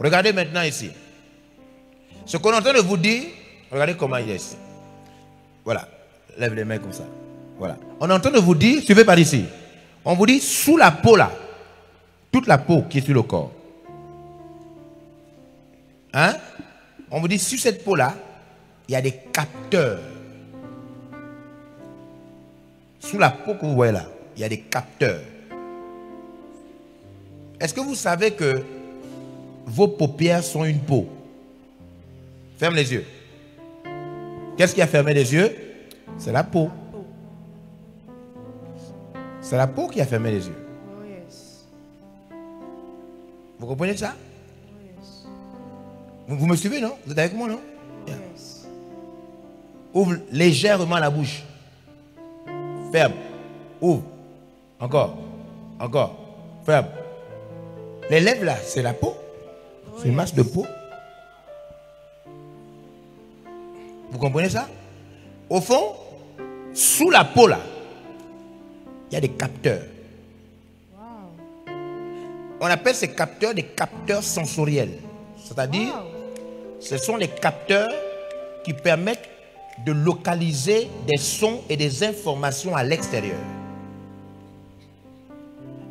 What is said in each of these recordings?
Regardez maintenant ici. Ce qu'on est en train de vous dire, regardez comment il est ici. Voilà. Lève les mains comme ça. Voilà. On est en train de vous dire, suivez par ici. On vous dit, sous la peau là, toute la peau qui est sur le corps. Hein? On vous dit, sur cette peau là, il y a des capteurs. Sous la peau que vous voyez là, il y a des capteurs. Est-ce que vous savez que vos paupières sont une peau? Ferme les yeux. Qu'est-ce qui a fermé les yeux? C'est la peau. C'est la peau qui a fermé les yeux. Vous comprenez ça? Vous me suivez, non? Vous êtes avec moi, non? Ouvre légèrement la bouche. Ferme. Ouvre. Encore. Encore. Ferme. Les lèvres là, c'est la peau. C'est une masse de peau. Vous comprenez ça? Au fond, sous la peau là, il y a des capteurs. On appelle ces capteurs des capteurs sensoriels. C'est-à-dire, ce sont les capteurs qui permettent de localiser des sons et des informations à l'extérieur.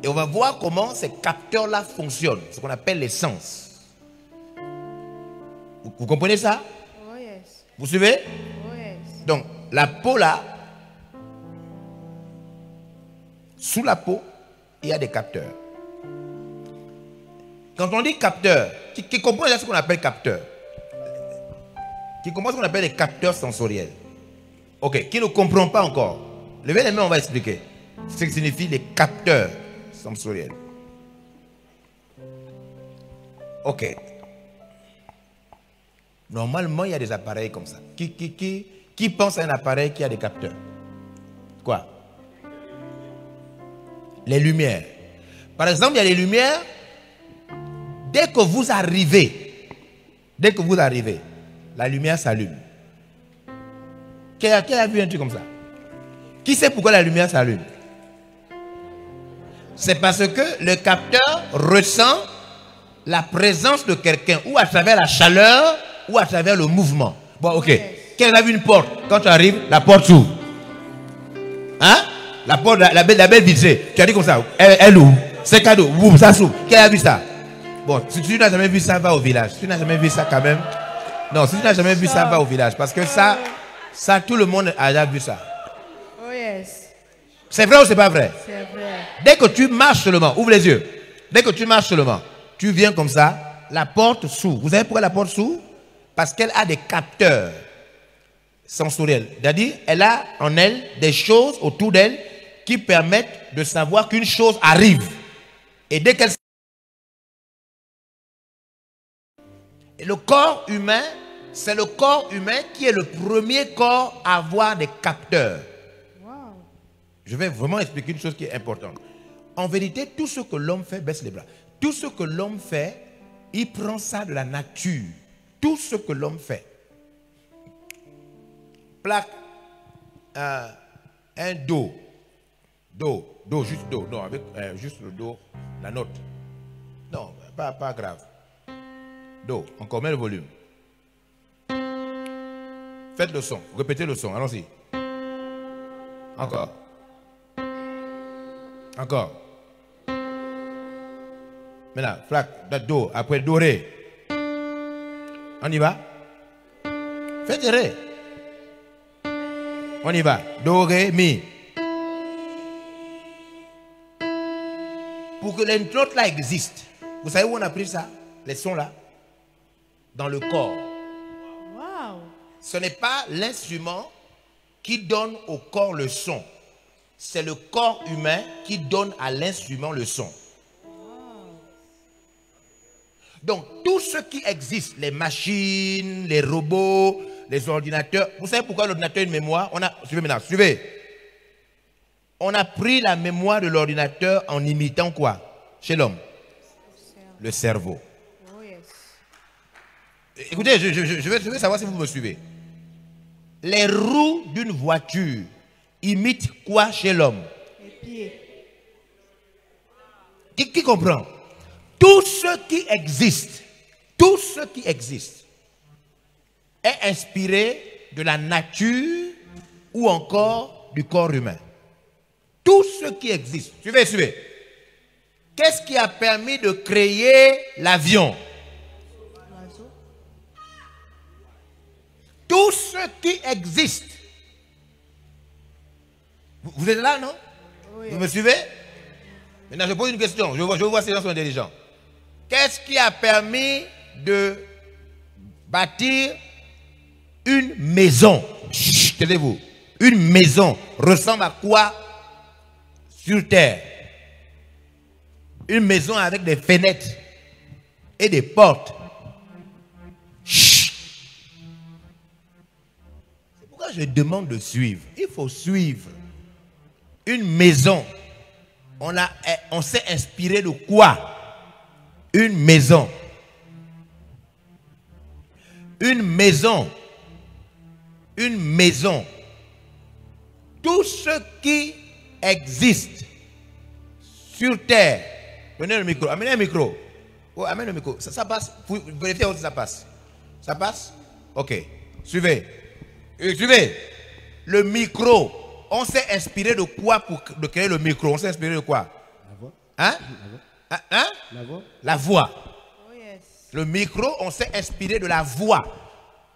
Et on va voir comment ces capteurs-là fonctionnent, ce qu'on appelle les sens. Vous comprenez ça? Oh yes. Vous suivez? Oh yes. Donc, la peau là, sous la peau, il y a des capteurs. Quand on dit capteur, qui comprend ce qu'on appelle capteur? Qui comprend ce qu'on appelle les capteurs sensoriels? Ok, qui ne comprend pas encore? Levez les mains, on va expliquer. Ce que signifie les capteurs sensoriels. Ok. Normalement, il y a des appareils comme ça. Qui pense à un appareil qui a des capteurs? Quoi? Les lumières. Par exemple, il y a les lumières. Dès que vous arrivez, la lumière s'allume. Qui a vu un truc comme ça? Qui sait pourquoi la lumière s'allume? C'est parce que le capteur ressent la présence de quelqu'un, ou à travers la chaleur, ou à travers le mouvement. Bon, ok. Qui a vu une porte? Quand tu arrives, la porte s'ouvre. Hein? La porte, la belle vitrée. Tu as dit comme ça. Elle ouvre. C'est cadeau. Boum, ça s'ouvre. Qui a vu ça? Bon, si tu n'as jamais vu ça, va au village. Si tu n'as jamais vu ça quand même. Non, si tu n'as jamais vu ça, va au village. Parce que ça, tout le monde a déjà vu ça. Oh yes. C'est vrai ou c'est pas vrai? C'est vrai. Dès que tu marches seulement, ouvre les yeux. Dès que tu marches seulement, tu viens comme ça, la porte s'ouvre. Vous savez pourquoi la porte s'ouvre? Parce qu'elle a des capteurs sensoriels. C'est-à-dire, elle a en elle des choses autour d'elle qui permettent de savoir qu'une chose arrive. Et dès qu'elle... Et le corps humain, c'est le corps humain qui est le premier corps à avoir des capteurs. Wow. Je vais vraiment expliquer une chose qui est importante. En vérité, tout ce que l'homme fait, baisse les bras. Tout ce que l'homme fait, il prend ça de la nature. Tout ce que l'homme fait. Plaque un do. Do, juste do. Non, avec juste le do, la note. Non, pas grave. Do, encore mets le volume. Faites le son, répétez le son, allons-y. Encore. Encore. Maintenant, flaque, do, après do, ré. On y va? Faites ré. On y va. Do, ré, mi. Pour que les notes là existent, vous savez où on a pris ça? Les sons là? Dans le corps. Wow. Ce n'est pas l'instrument qui donne au corps le son. C'est le corps humain qui donne à l'instrument le son. Donc, tout ce qui existe, les machines, les robots, les ordinateurs. Vous savez pourquoi l'ordinateur a une mémoire? Suivez maintenant, suivez. On a pris la mémoire de l'ordinateur en imitant quoi? Chez l'homme? Le cerveau. Oh yes. Écoutez, je veux savoir si vous me suivez. Les roues d'une voiture imitent quoi chez l'homme? Les pieds. Qui comprend? Tout ce qui existe tout ce qui existe est inspiré de la nature ou encore du corps humain. Tout ce qui existe. Suivez, suivez. Qu'est-ce qui a permis de créer l'avion? L'oiseau. Tout ce qui existe. Vous êtes là, non? Oui. Vous me suivez? Maintenant, je pose une question. Je vois si les gens sont intelligents. Qu'est-ce qui a permis de bâtir une maison? Chut, taisez-vous. Une maison ressemble à quoi sur terre? Une maison avec des fenêtres et des portes. Chut. C'est pourquoi je demande de suivre. Il faut suivre. Une maison. On s'est inspiré de quoi? Une maison. Une maison. Une maison. Tout ce qui existe sur terre. Prenez le micro. Amenez le micro. Oh, amène le micro. Ça passe. Vous vérifiez où ça passe. Ça passe? Ok. Suivez. Suivez. Le micro. On s'est inspiré de quoi pour créer le micro? On s'est inspiré de quoi? La voix. Hein? La voix. Hein? La voix. La voix. Oh yes. Le micro, on s'est inspiré de la voix.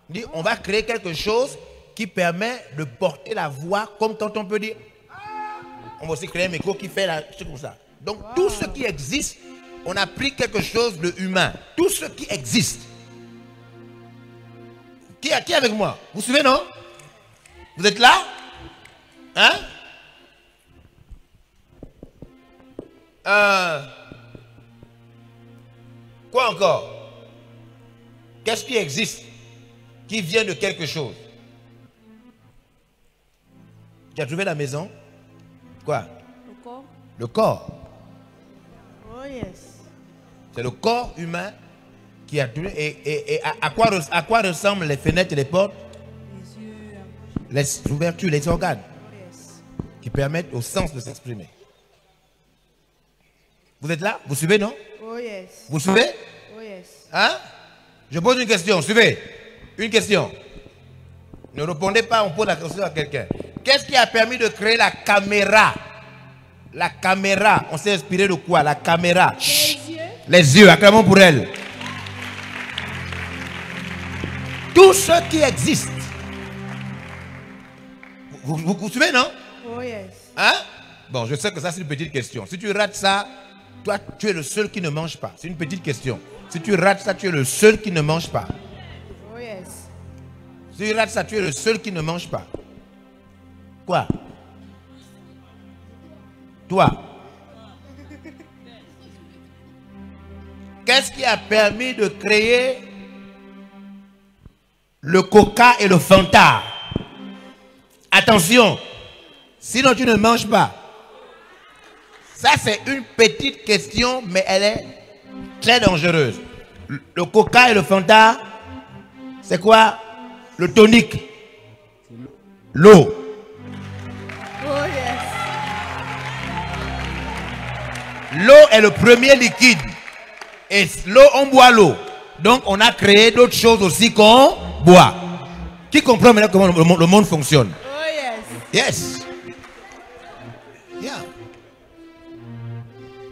On dit, on va créer quelque chose qui permet de porter la voix, comme quand on peut dire. On va aussi créer un micro qui fait la chose comme ça. Donc tout ce qui existe, on a pris quelque chose de humain. Tout ce qui existe. Qui est avec moi? Vous suivez, non? Vous êtes là? Hein? Quoi encore? Qu'est-ce qui existe qui vient de quelque chose? Tu as trouvé la maison? Quoi? Le corps. Le corps. Oh yes. C'est le corps humain qui a trouvé. Et à quoi ressemblent les fenêtres et les portes? Les yeux, la bouche. Les ouvertures, les organes Oh yes. qui permettent au sens de s'exprimer. Vous êtes là? Vous suivez, non? Oh yes. Vous suivez? Oh yes. Hein? Je pose une question, suivez. Une question. Ne répondez pas, on pose la question à quelqu'un. Qu'est-ce qui a permis de créer la caméra? La caméra, on s'est inspiré de quoi? La caméra. Les yeux. Les yeux, acclamons pour elle. Tout ce qui existe. Vous suivez, non? Oh yes. Hein? Bon, je sais que ça c'est une petite question. Si tu rates ça, toi tu es le seul qui ne mange pas. C'est une petite question. Si tu rates ça, tu es le seul qui ne mange pas. Oh yes. Si tu rates ça, tu es le seul qui ne mange pas. Quoi? Toi. Qu'est-ce qui a permis de créer le Coca et le Fanta? Attention, sinon tu ne manges pas. Ça c'est une petite question, mais elle est très dangereuse. Le Coca et le Fanta, c'est quoi? Le tonique. L'eau. Oh yes. L'eau est le premier liquide. Et l'eau, on boit l'eau. Donc on a créé d'autres choses aussi qu'on boit. Qui comprend maintenant comment le monde fonctionne? Oh yes. Yes. Yeah.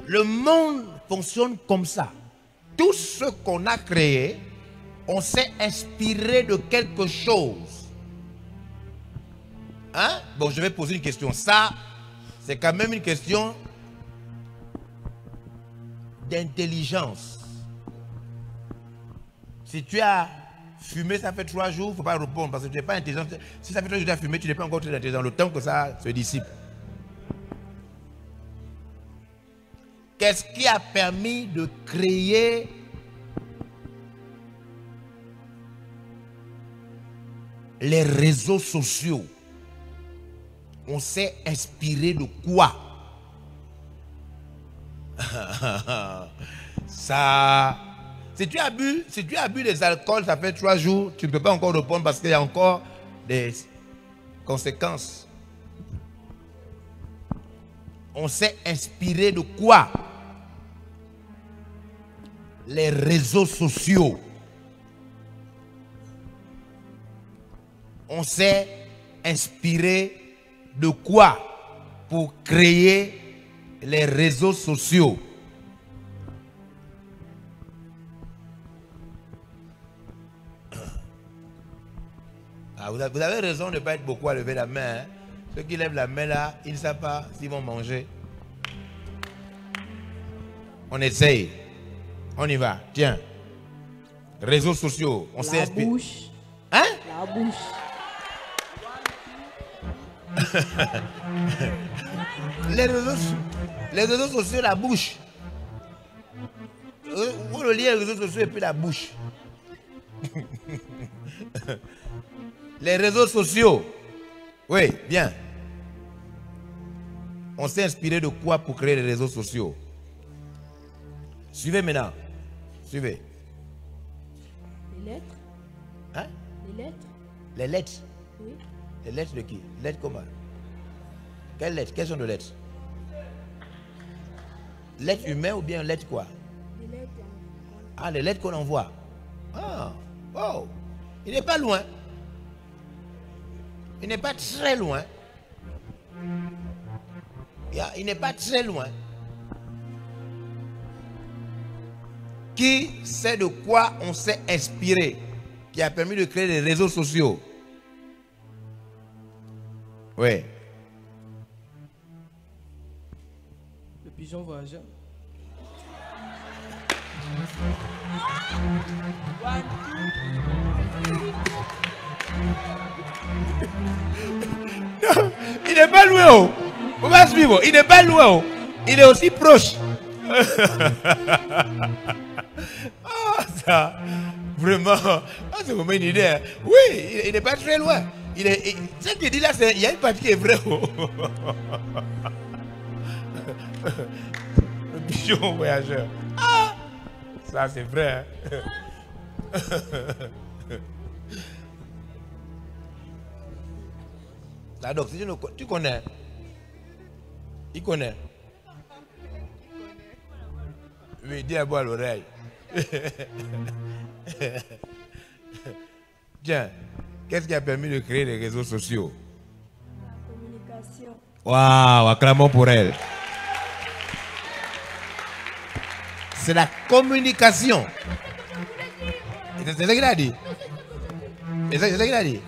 Le monde fonctionne comme ça. Tout ce qu'on a créé, on s'est inspiré de quelque chose. Hein? Bon, je vais poser une question. Ça, c'est quand même une question d'intelligence. Si tu as fumé, ça fait 3 jours, il ne faut pas répondre parce que tu n'es pas intelligent. Si ça fait 3 jours que tu as fumé, tu n'es pas encore très intelligent. Le temps que ça se dissipe. Qu'est-ce qui a permis de créer les réseaux sociaux? On s'est inspiré de quoi? Ça, si tu as bu des alcools, ça fait 3 jours, tu ne peux pas encore répondre parce qu'il y a encore des conséquences. On s'est inspiré de quoi? Les réseaux sociaux. on s'est inspiré de quoi pour créer les réseaux sociaux? Ah, vous avez raison de ne pas être beaucoup à lever la main. Hein. Ceux qui lèvent la main là, ils ne savent pas s'ils vont manger. On essaye. On y va. Tiens. Réseaux sociaux. On s'est inspiré. La bouche. Hein? La bouche. Les réseaux sociaux, la bouche. Vous le liez les réseaux sociaux et puis la bouche. Les réseaux sociaux. Oui, bien. On s'est inspiré de quoi pour créer les réseaux sociaux? Suivez maintenant. Suivez. Les lettres. Hein? Les lettres. Les lettres. Oui. Les lettres de qui? Lettres comment? Quelles lettres? Quelles sont les lettres? Lettres humaines ou bien lettres quoi? Les lettres. Ah, les lettres qu'on envoie. Ah, oh. Il n'est pas loin. Il n'est pas très loin. Il n'est pas très loin. Qui sait de quoi on s'est inspiré, qui a permis de créer des réseaux sociaux? Oui. Le pigeon voyageur. Non, il n'est pas loin. Oh. On va suivre. Il n'est pas loin. Oh. Il est aussi proche. Ah, ça, vraiment. Ah, c'est vraiment une idée. Hein. Oui, il n'est pas très loin. Ce qu'il dit là, il y a une partie qui est vraie. Oh. Le pigeon voyageur. Ah, ça, c'est vrai. Hein. Là, donc, tu connais. Il connaît. Oui, dis à boire l'oreille. Tiens, qu'est-ce qui a permis de créer les réseaux sociaux? La communication. Waouh, acclamons pour elle. C'est la communication. C'est ce qu'il a dit. C'est ce qu'il a dit.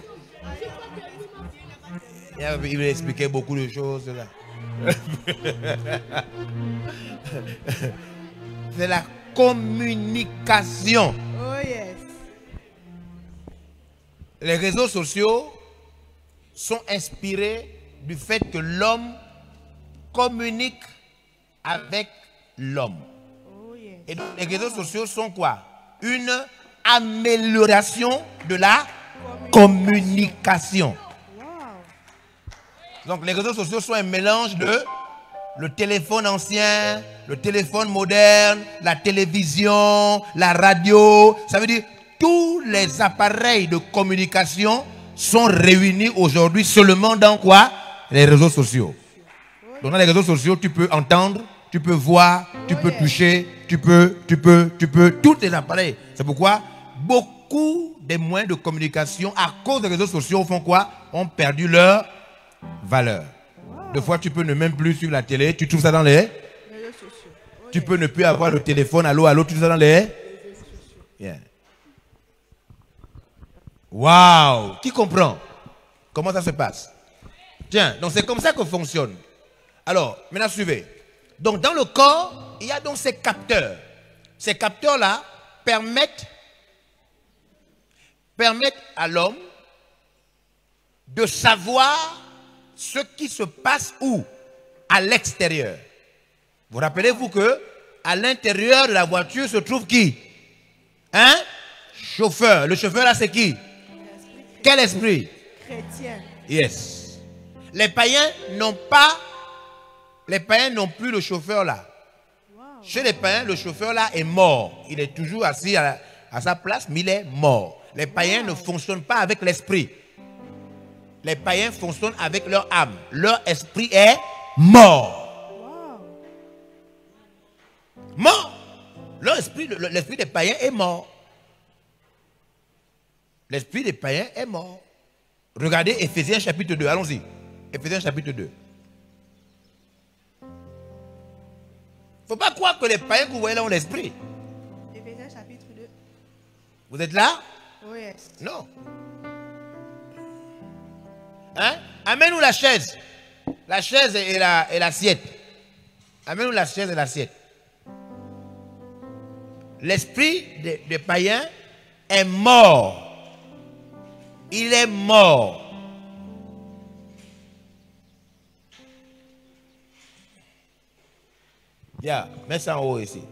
Il va expliquer beaucoup de choses là. C'est la communication. Oh yes. Les réseaux sociaux sont inspirés du fait que l'homme communique avec l'homme. Oh yes. Et donc, les réseaux sociaux sont quoi? Une amélioration de la communication. Wow. Donc les réseaux sociaux sont un mélange de le téléphone ancien, le téléphone moderne, la télévision, la radio. Ça veut dire tous les appareils de communication sont réunis aujourd'hui seulement dans quoi? Les réseaux sociaux. Donc dans les réseaux sociaux, tu peux entendre, tu peux voir, tu peux toucher, tu peux, tous les appareils. C'est pourquoi beaucoup des moyens de communication, à cause des réseaux sociaux, font quoi? Ont perdu leur valeur. Des fois, tu peux ne même plus suivre la télé, tu trouves ça dans les Réseaux sociaux. Oh Tu yes. peux ne plus avoir le téléphone, allô, tu trouves ça dans les Réseaux sociaux. Bien. Waouh! Qui comprend? Comment ça se passe? Tiens, donc c'est comme ça que fonctionne. Alors, maintenant suivez. Donc dans le corps, il y a donc ces capteurs. Ces capteurs-là permettent à l'homme de savoir ce qui se passe où? À l'extérieur. Vous rappelez-vous que à l'intérieur de la voiture se trouve qui? Un chauffeur. Le chauffeur là c'est qui? Quel esprit? Chrétien. Yes. Les païens n'ont plus le chauffeur là. Wow. Chez les païens, le chauffeur là est mort. Il est toujours assis à sa place, mais il est mort. Les païens ne fonctionnent pas avec l'esprit. Les païens fonctionnent avec leur âme. Leur esprit est mort. Wow. Mort. L'esprit des païens est mort. L'esprit des païens est mort. Regardez Éphésiens chapitre 2. Allons-y. Éphésiens chapitre 2. Il ne faut pas croire que les païens que vous voyez là ont l'esprit. Éphésiens chapitre 2. Vous êtes là? Oh yes. Non. Hein? Amène-nous la chaise. La chaise et l'assiette. Amène-nous la chaise et l'assiette. L'esprit des païens est mort. Il est mort. Bien, mets ça en haut ici.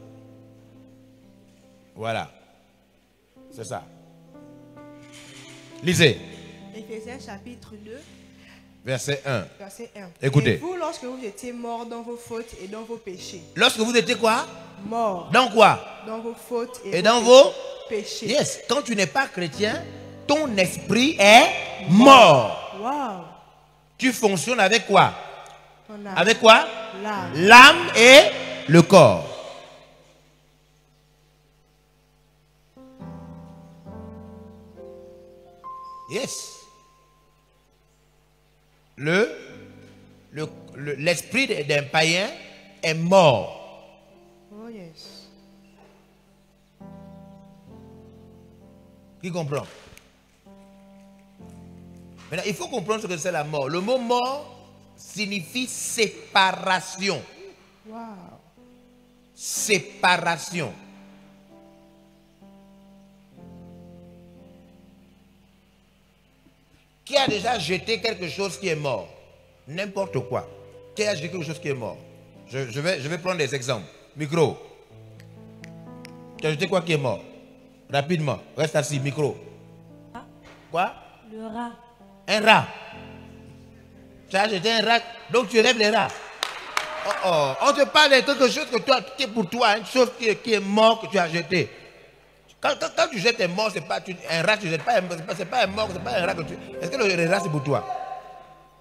Voilà. C'est ça. Lisez. Éphésiens chapitre 2. Verset 1. Verset 1. Écoutez. Et vous, lorsque vous étiez morts dans vos fautes et dans vos péchés. Lorsque vous étiez quoi? Morts. Dans quoi? Dans vos fautes Et dans vos péchés. Yes. Quand tu n'es pas chrétien, ton esprit est mort. Wow. Tu fonctionnes avec quoi? Ton âme. Avec quoi? L'âme. L'âme et le corps. Yes. L'esprit d'un païen est mort. Oh yes. Qui comprend? Maintenant, il faut comprendre ce que c'est la mort. Le mot mort signifie séparation. Wow. Séparation. Qui a déjà jeté quelque chose qui est mort? N'importe quoi. Qui a jeté quelque chose qui est mort? Je vais prendre des exemples. Micro. Tu as jeté quoi qui est mort? Rapidement. Reste assis, micro. Quoi? Le rat. Un rat. Tu as jeté un rat, donc tu élèves les rats. Oh, oh. On te parle de quelque chose qui est pour toi, une chose qui est mort que tu as jeté. Quand tu jettes un mort, c'est pas un rat, tu jettes pas, c'est pas un mort, c'est pas un rat que tu. Est-ce que le rat c'est pour toi?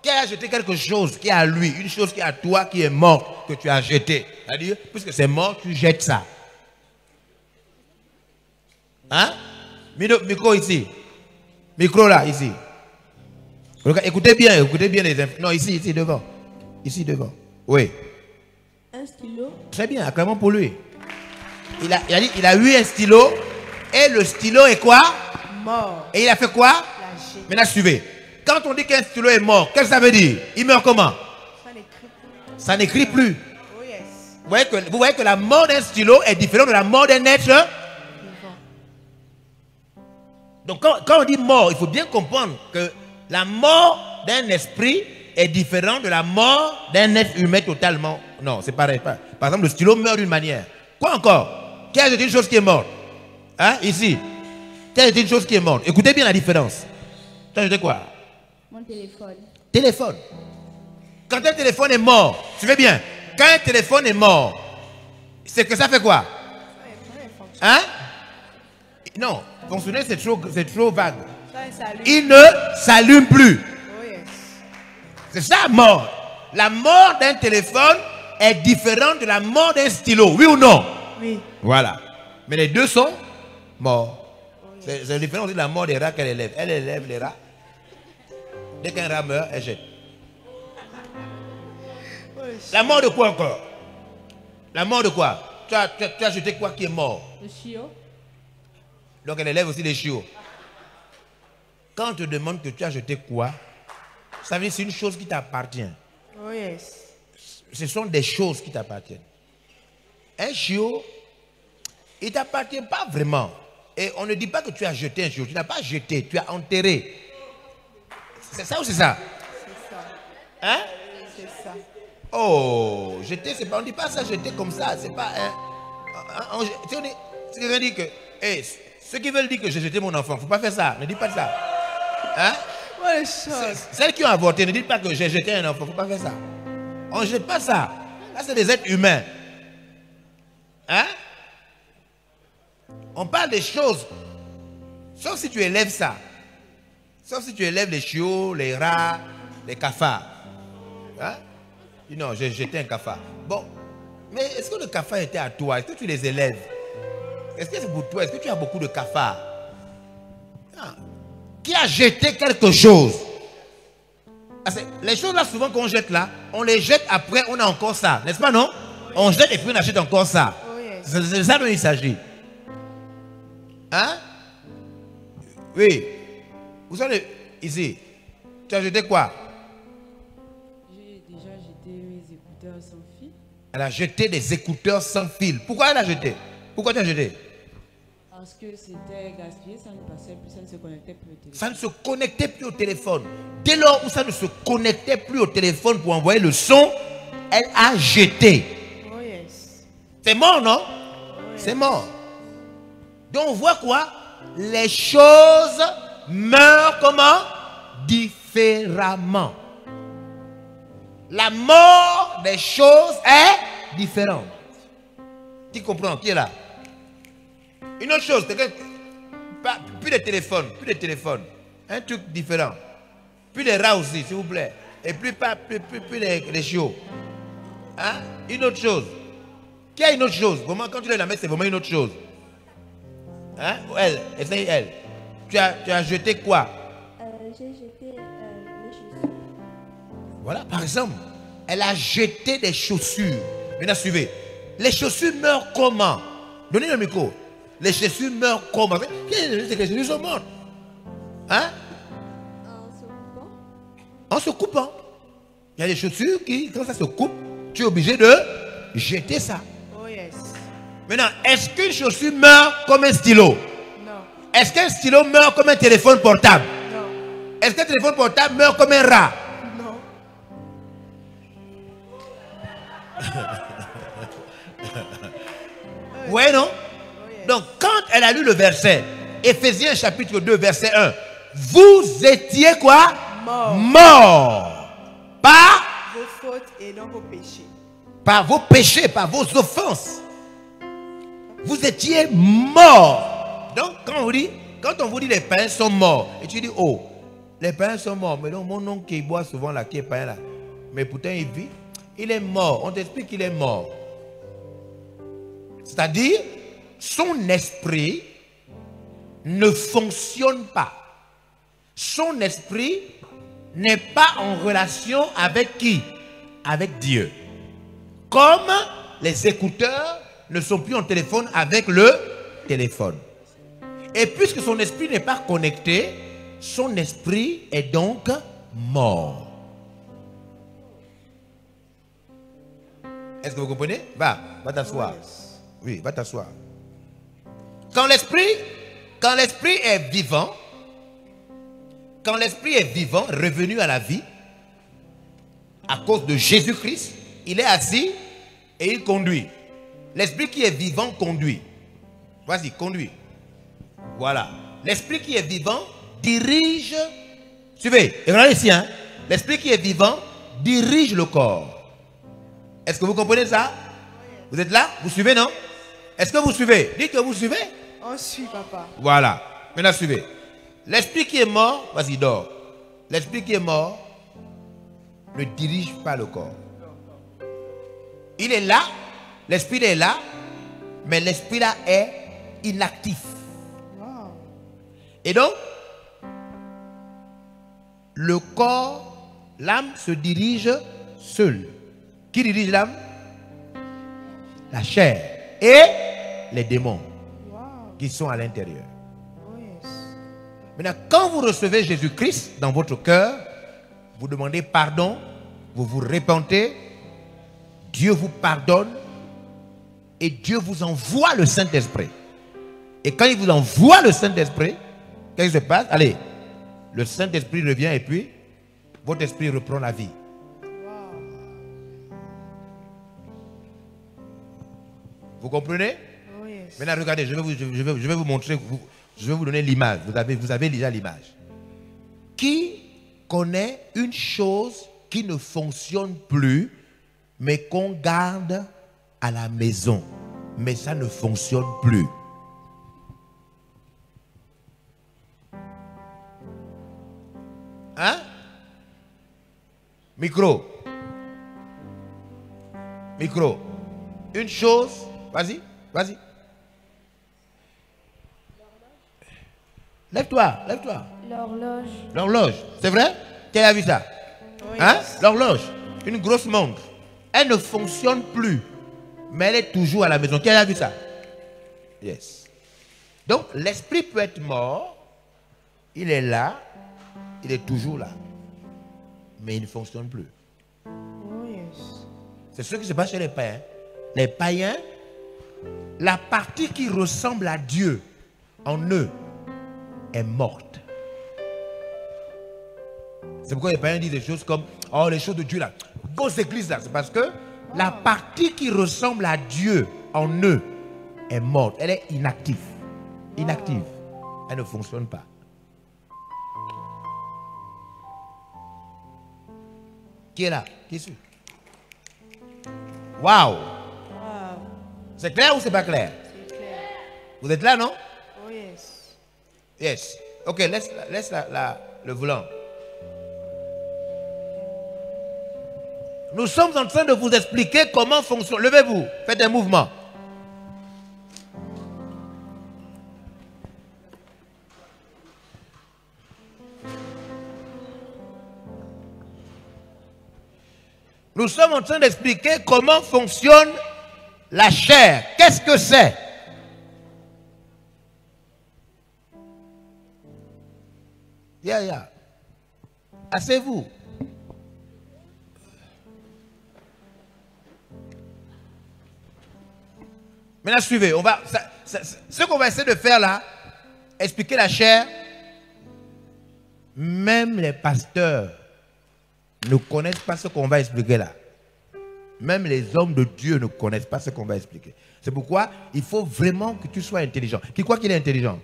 Qui a jeté quelque chose qui est à lui, une chose qui est à toi, qui est morte, que tu as jeté. C'est-à-dire, puisque c'est mort, tu jettes ça. Hein? Micro ici. Micro là, ici. Écoutez bien les infos. Non, ici, devant. Ici, devant. Oui. Un stylo. Très bien, acclamons pour lui. Il a eu un stylo. Et le stylo est quoi? Mort. Et il a fait quoi? Lâché. Maintenant, suivez. Quand on dit qu'un stylo est mort, qu'est-ce que ça veut dire? Il meurt comment? Ça n'écrit plus. Ça n'écrit plus. Oh yes. Vous voyez que la mort d'un stylo est différente de la mort d'un être. Vivant. Donc quand on dit mort, il faut bien comprendre que la mort d'un esprit est différente de la mort d'un être humain totalement. Non, c'est pareil. Par exemple, le stylo meurt d'une manière. Quoi encore? Qui a jeté une chose qui est morte? Hein? Ici. Qui a jeté une chose qui est morte? Écoutez bien la différence. Tu as jeté quoi? Mon téléphone. Téléphone. Quand un téléphone est mort, suivez bien. Quand un téléphone est mort, c'est que ça fait quoi? Hein? Non, fonctionner c'est trop vague. Ça s'allume. Il ne s'allume plus. Oh yes. C'est ça, mort. La mort d'un téléphone est différente de la mort d'un stylo, oui ou non? Oui. Voilà. Mais les deux sont morts. C'est différent aussi de la mort des rats qu'elle élève. Elle élève les rats. Dès qu'un rat meurt, elle jette. Oh, yes. La mort de quoi encore? La mort de quoi? Tu as jeté quoi qui est mort? Le chiot. Donc elle élève aussi les chiots. Quand on te demande que tu as jeté quoi, ça veut dire que c'est une chose qui t'appartient. Oh yes. Ce sont des choses qui t'appartiennent. Un chiot, il ne t'appartient pas vraiment. Et on ne dit pas que tu as jeté un chiot. Tu n'as pas jeté, tu as enterré. C'est ça ou c'est ça? C'est ça. Hein? C'est ça. Oh, jeter, c'est pas, on ne dit pas ça, jeter comme ça. C'est pas si quelqu'un dit que, ceux qui veulent dire que j'ai jeté mon enfant, il ne faut pas faire ça. Ne dis pas ça. Hein? Oh les choses. Celles qui ont avorté, ne dites pas que j'ai jeté un enfant, il ne faut pas faire ça. On ne jette pas ça. Là, c'est des êtres humains. Hein? On parle des choses. Sauf si tu élèves ça. Sauf si tu élèves les chiots, les rats, les cafards. Hein? Dis non, j'ai jeté un cafard. Bon, mais est-ce que le cafard était à toi? Est-ce que tu les élèves? Est-ce que c'est pour toi? Est-ce que tu as beaucoup de cafards? Ah. Qui a jeté quelque chose? Les choses là, souvent qu'on jette là, on les jette après, on a encore ça. N'est-ce pas, non? On jette et puis on achète encore ça. Oh yes. C'est de ça dont il s'agit. Hein? Oui. Vous savez, ici, tu as jeté quoi? J'ai déjà jeté mes écouteurs sans fil. Elle a jeté des écouteurs sans fil. Pourquoi elle a jeté? Pourquoi tu as jeté? Parce que c'était gaspillé, ça ne passait plus, ça ne se connectait plus au téléphone. Ça ne se connectait plus au téléphone. Dès lors où ça ne se connectait plus au téléphone pour envoyer le son, elle a jeté. Oh yes. C'est mort, non? C'est mort. Donc on voit quoi? Les choses meurent comment? Différemment. La mort des choses est différente. Tu comprends? Qui est là? Une autre chose, plus de téléphone, plus de téléphone. Un truc différent. Plus de rats aussi, s'il vous plaît. Et plus les chiots. Hein? Une autre chose. Qui a une autre chose? Vraiment, quand tu la mets, c'est vraiment une autre chose. Hein? Elle, essaye elle. Tu as jeté quoi? J'ai jeté les chaussures. Voilà, par exemple, elle a jeté des chaussures. Maintenant, suivez. Les chaussures meurent comment? Donnez le micro. Les chaussures meurent comment? Les chaussures sont mortes. Hein? En se coupant. En se coupant. Il y a des chaussures qui, quand ça se coupe, tu es obligé de jeter ça. Oh yes. Maintenant, est-ce qu'une chaussure meurt comme un stylo? Non. Est-ce qu'un stylo meurt comme un téléphone portable? Non. Est-ce qu'un téléphone portable meurt comme un rat? Non. Ouais, non? Oh yes. Donc, quand elle a lu le verset, Éphésiens chapitre 2, verset 1, vous étiez quoi? Mort. Mort. Par Vos fautes et dans vos péchés. vos péchés, par vos offenses. Vous étiez mort. Donc, quand on vous dit les païens sont morts, et tu dis, oh, les païens sont morts, mais donc mon oncle qui boit souvent là, qui est païen là, mais pourtant il vit, il est mort. On t'explique qu'il est mort. C'est-à-dire, son esprit ne fonctionne pas. Son esprit n'est pas en relation avec qui? Avec Dieu. Comme les écouteurs ne sont plus en téléphone avec le téléphone. Et puisque son esprit n'est pas connecté, son esprit est donc mort. Est-ce que vous comprenez? Va t'asseoir. Oui, va t'asseoir. Quand l'esprit est vivant, revenu à la vie, à cause de Jésus-Christ, il est assis et il conduit. L'esprit qui est vivant conduit. Vas-y, conduis. Voilà. L'esprit qui est vivant dirige. Suivez, et regardez ici, hein. L'esprit qui est vivant dirige le corps. Est-ce que vous comprenez ça? Vous êtes là? Vous suivez, non? Est-ce que vous suivez? Dites que vous suivez. On suit, papa. Voilà. Maintenant, suivez. L'esprit qui est mort, vas-y, dors. L'esprit qui est mort ne dirige pas le corps. Il est là, l'esprit est là, mais l'esprit là est inactif. Wow. Et donc, le corps, l'âme se dirige seule. Qui dirige l'âme? La chair et les démons Wow. qui sont à l'intérieur. Oh yes. Maintenant, quand vous recevez Jésus-Christ dans votre cœur, vous demandez pardon, vous vous repentez, Dieu vous pardonne et Dieu vous envoie le Saint-Esprit. Et quand il vous envoie le Saint-Esprit, qu'est-ce qui se passe? Allez, le Saint-Esprit revient et puis votre esprit reprend la vie. Wow. Vous comprenez? Oh yes. Maintenant, regardez, je vais vous montrer, je vais vous donner l'image. Vous avez déjà l'image. Qui connaît une chose qui ne fonctionne plus, mais qu'on garde à la maison, mais ça ne fonctionne plus? Hein? Micro. Micro. Une chose, vas-y, vas-y. Lève-toi, lève-toi. L'horloge. L'horloge, c'est vrai? Qui a vu ça? Hein? L'horloge. Une grosse montre. Elle ne fonctionne plus. Mais elle est toujours à la maison. Qui a vu ça? Yes. Donc, l'esprit peut être mort. Il est là. Il est toujours là. Mais il ne fonctionne plus. Oh yes. C'est ce qui se passe chez les païens. Les païens, la partie qui ressemble à Dieu en eux est morte. C'est pourquoi les païens disent des choses comme oh, les choses de Dieu là, vos églises là. C'est parce que la partie qui ressemble à Dieu en eux est morte. Elle est inactive. Inactive. Elle ne fonctionne pas. Qui est là? Qui est sûr? Waouh! Wow. C'est clair ou c'est pas clair? C'est clair. Vous êtes là, non? Oh yes. Yes. Ok, laisse le volant. Nous sommes en train de vous expliquer comment fonctionne. Levez-vous, faites un mouvement. Nous sommes en train d'expliquer comment fonctionne la chair. Qu'est-ce que c'est? Yeah. Asseyez-vous. Maintenant, suivez. Ce qu'on va essayer de faire là, expliquer la chair, même les pasteurs ne connaissent pas ce qu'on va expliquer là. Même les hommes de Dieu ne connaissent pas ce qu'on va expliquer. C'est pourquoi il faut vraiment que tu sois intelligent. Qui croit qu'il est intelligent?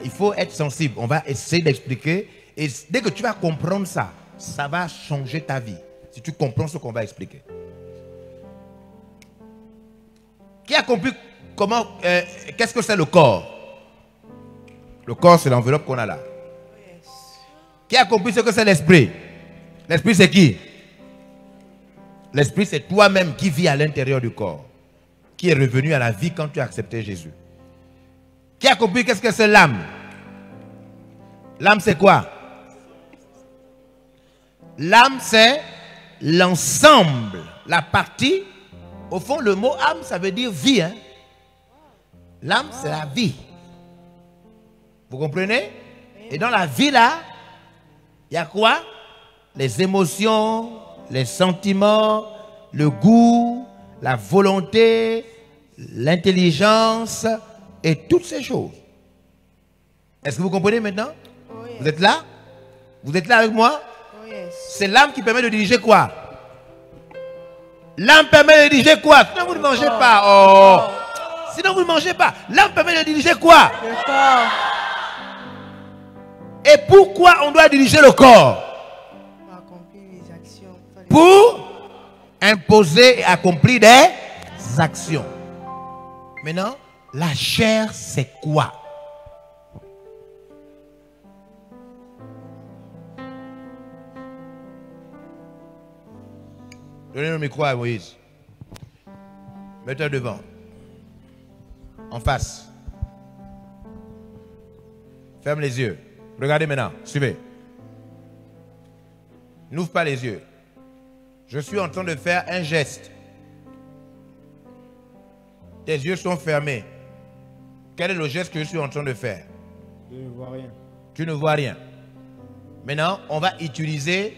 Il faut être sensible. On va essayer d'expliquer. Et dès que tu vas comprendre ça, ça va changer ta vie. Si tu comprends ce qu'on va expliquer. Qui a compris comment, qu'est-ce que c'est le corps? Le corps, c'est l'enveloppe qu'on a là. Qui a compris ce que c'est l'esprit? L'esprit, c'est qui? L'esprit, c'est toi-même qui vis à l'intérieur du corps, qui est revenu à la vie quand tu as accepté Jésus. Qui a compris qu'est-ce que c'est l'âme? L'âme, c'est quoi? L'âme, c'est l'ensemble, la partie. Au fond, le mot âme, ça veut dire vie. Hein? L'âme, c'est la vie. Vous comprenez? Et dans la vie, là, il y a quoi? Les émotions, les sentiments, le goût, la volonté, l'intelligence et toutes ces choses. Est-ce que vous comprenez maintenant? Oh yes. Vous êtes là? Vous êtes là avec moi? Oh yes. C'est l'âme qui permet de diriger quoi? L'âme permet de diriger quoi? Sinon vous ne mangez pas. Oh. Sinon vous ne mangez pas. L'âme permet de diriger quoi? Le corps. Et pourquoi on doit diriger le corps? Pour accomplir les actions. Pour imposer et accomplir des actions. Maintenant, la chair, c'est quoi? Donnez le micro à Moïse. Mets-toi devant. En face. Ferme les yeux. Regardez maintenant. Suivez. N'ouvre pas les yeux. Je suis en train de faire un geste. Tes yeux sont fermés. Quel est le geste que je suis en train de faire? Je ne vois rien. Tu ne vois rien. Maintenant, on va utiliser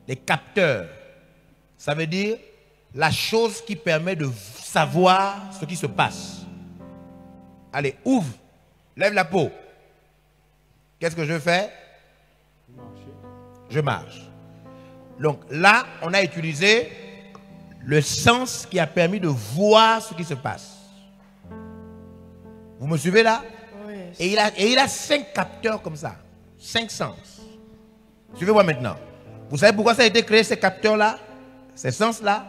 les capteurs. Ça veut dire la chose qui permet de savoir ce qui se passe. Allez, ouvre. Lève la peau. Qu'est-ce que je fais? Je marche. Donc là, on a utilisé le sens qui a permis de voir ce qui se passe. Vous me suivez là? Oh yes. Et il a 5 capteurs comme ça. 5 sens. Suivez-moi maintenant. Vous savez pourquoi ça a été créé, ces capteurs-là? Ces sens-là?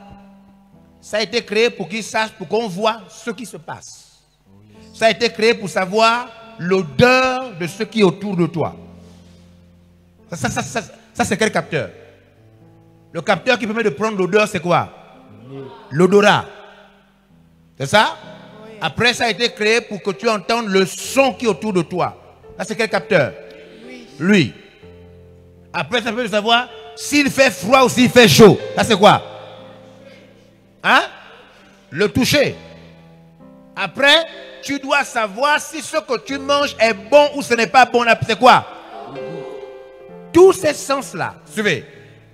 Ça a été créé pour qu'ils sachent, pour qu'on voit ce qui se passe. Ça a été créé pour savoir l'odeur de ce qui est autour de toi. Ça c'est quel capteur? Le capteur qui permet de prendre l'odeur, c'est quoi? L'odorat. C'est ça? Après, ça a été créé pour que tu entendes le son qui est autour de toi. Là, c'est quel capteur? Lui. Après, ça peut savoir s'il fait froid ou s'il fait chaud. Ça, c'est quoi? Hein? Le toucher. Après, tu dois savoir si ce que tu manges est bon ou ce n'est pas bon. C'est quoi? Tous ces sens-là. Suivez.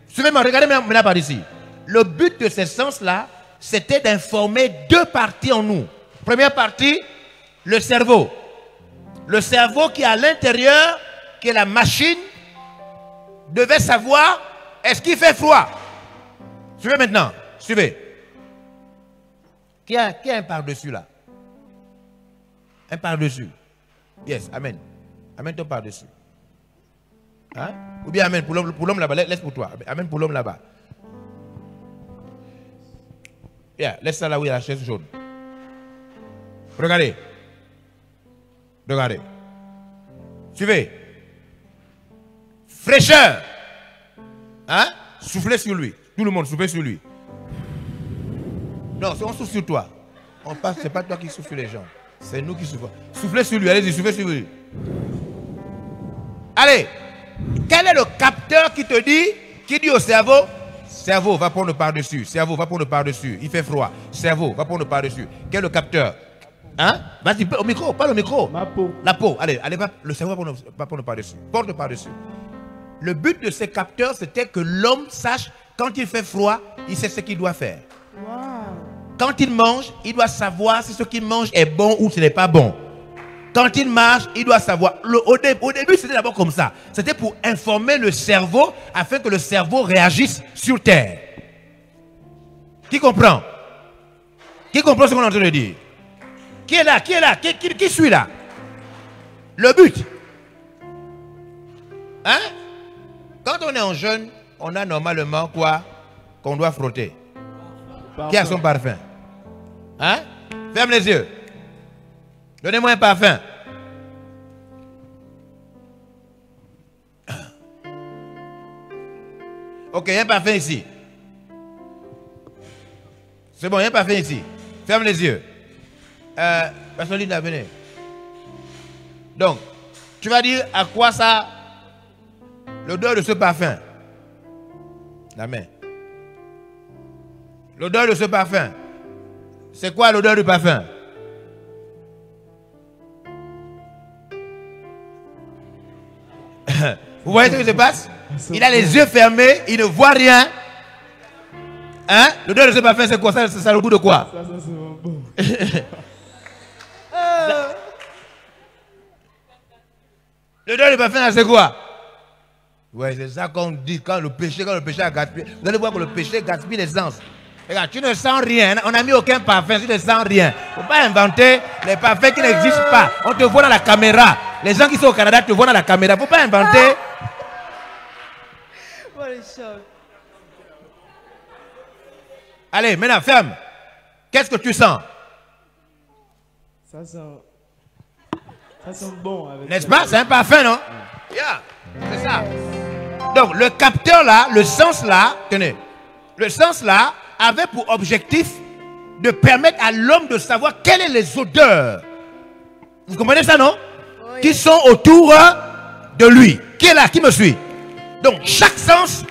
Suivez-moi, regardez maintenant par ici. Le but de ces sens-là, c'était d'informer deux parties en nous. Première partie, le cerveau. Le cerveau qui est à l'intérieur, qui est la machine, devait savoir est-ce qu'il fait froid. Suivez maintenant. Suivez. Qui a un par-dessus là? Un par-dessus. Yes, amen. Amen ton par-dessus. Hein? Ou bien amen pour l'homme là-bas. Laisse pour toi. Amen pour l'homme là-bas. Yeah, laisse ça là où il y a la chaise jaune. Regardez. Regardez. Suivez. Fraîcheur. Hein? Soufflez sur lui. Tout le monde soufflez sur lui. Non, on souffle sur toi. On passe, c'est pas toi qui souffles sur les gens. C'est nous qui soufflons. Soufflez sur lui. Allez-y, soufflez sur lui. Allez. Quel est le capteur qui te dit, qui dit au cerveau, cerveau, va prendre par-dessus. Cerveau, va prendre par-dessus. Il fait froid. Cerveau, va prendre par-dessus. Quel est le capteur? Hein? Vas-y, au micro, pas le micro. Ma peau. La peau. Allez, le cerveau va prendre par-dessus. Porte par-dessus. Le but de ces capteurs, c'était que l'homme sache, quand il fait froid, il sait ce qu'il doit faire. Wow. Quand il mange, il doit savoir si ce qu'il mange est bon ou ce n'est pas bon. Quand il marche, il doit savoir. Au début, c'était d'abord comme ça. C'était pour informer le cerveau afin que le cerveau réagisse sur terre. Qui comprend? Qui comprend ce qu'on est en train de dire? Qui est là? Qui est là? Qui suit là? Le but. Hein? Quand on est en jeûne, on a normalement quoi? Qu'on doit frotter. Parfum. Qui a son parfum? Hein? Ferme les yeux. Donnez-moi un parfum. Ok, il y a un parfum ici. C'est bon, il y a un parfum ici. Ferme les yeux. Personne Linda, venez. Donc, tu vas dire à quoi ça, l'odeur de ce parfum. La main. L'odeur de ce parfum. C'est quoi l'odeur du parfum? Vous voyez ce qui se passe? Il a les yeux fermés, il ne voit rien. Hein? L'odeur de ce parfum, c'est quoi? Ça le goût de quoi? Ça c'est bon. L'odeur du parfum, c'est quoi? Ouais, c'est ça qu'on dit quand le péché a gaspillé. Vous allez voir que le péché gaspille l'essence. Regarde, tu ne sens rien. On n'a mis aucun parfum, tu ne sens rien. Il ne faut pas inventer les parfums qui n'existent pas. On te voit dans la caméra. Les gens qui sont au Canada te voient dans la caméra. Il ne faut pas inventer. What a shock. Allez, maintenant, ferme. Qu'est-ce que tu sens? Ça sent bon avec. N'est-ce pas? C'est un parfum, non? Yeah, c'est ça. Donc, le capteur là, le sens là, tenez, le sens là avait pour objectif de permettre à l'homme de savoir quelles sont les odeurs. Vous comprenez ça, non? Oui. Qui sont autour de lui. Qui est là? Qui me suit? Donc, chaque sens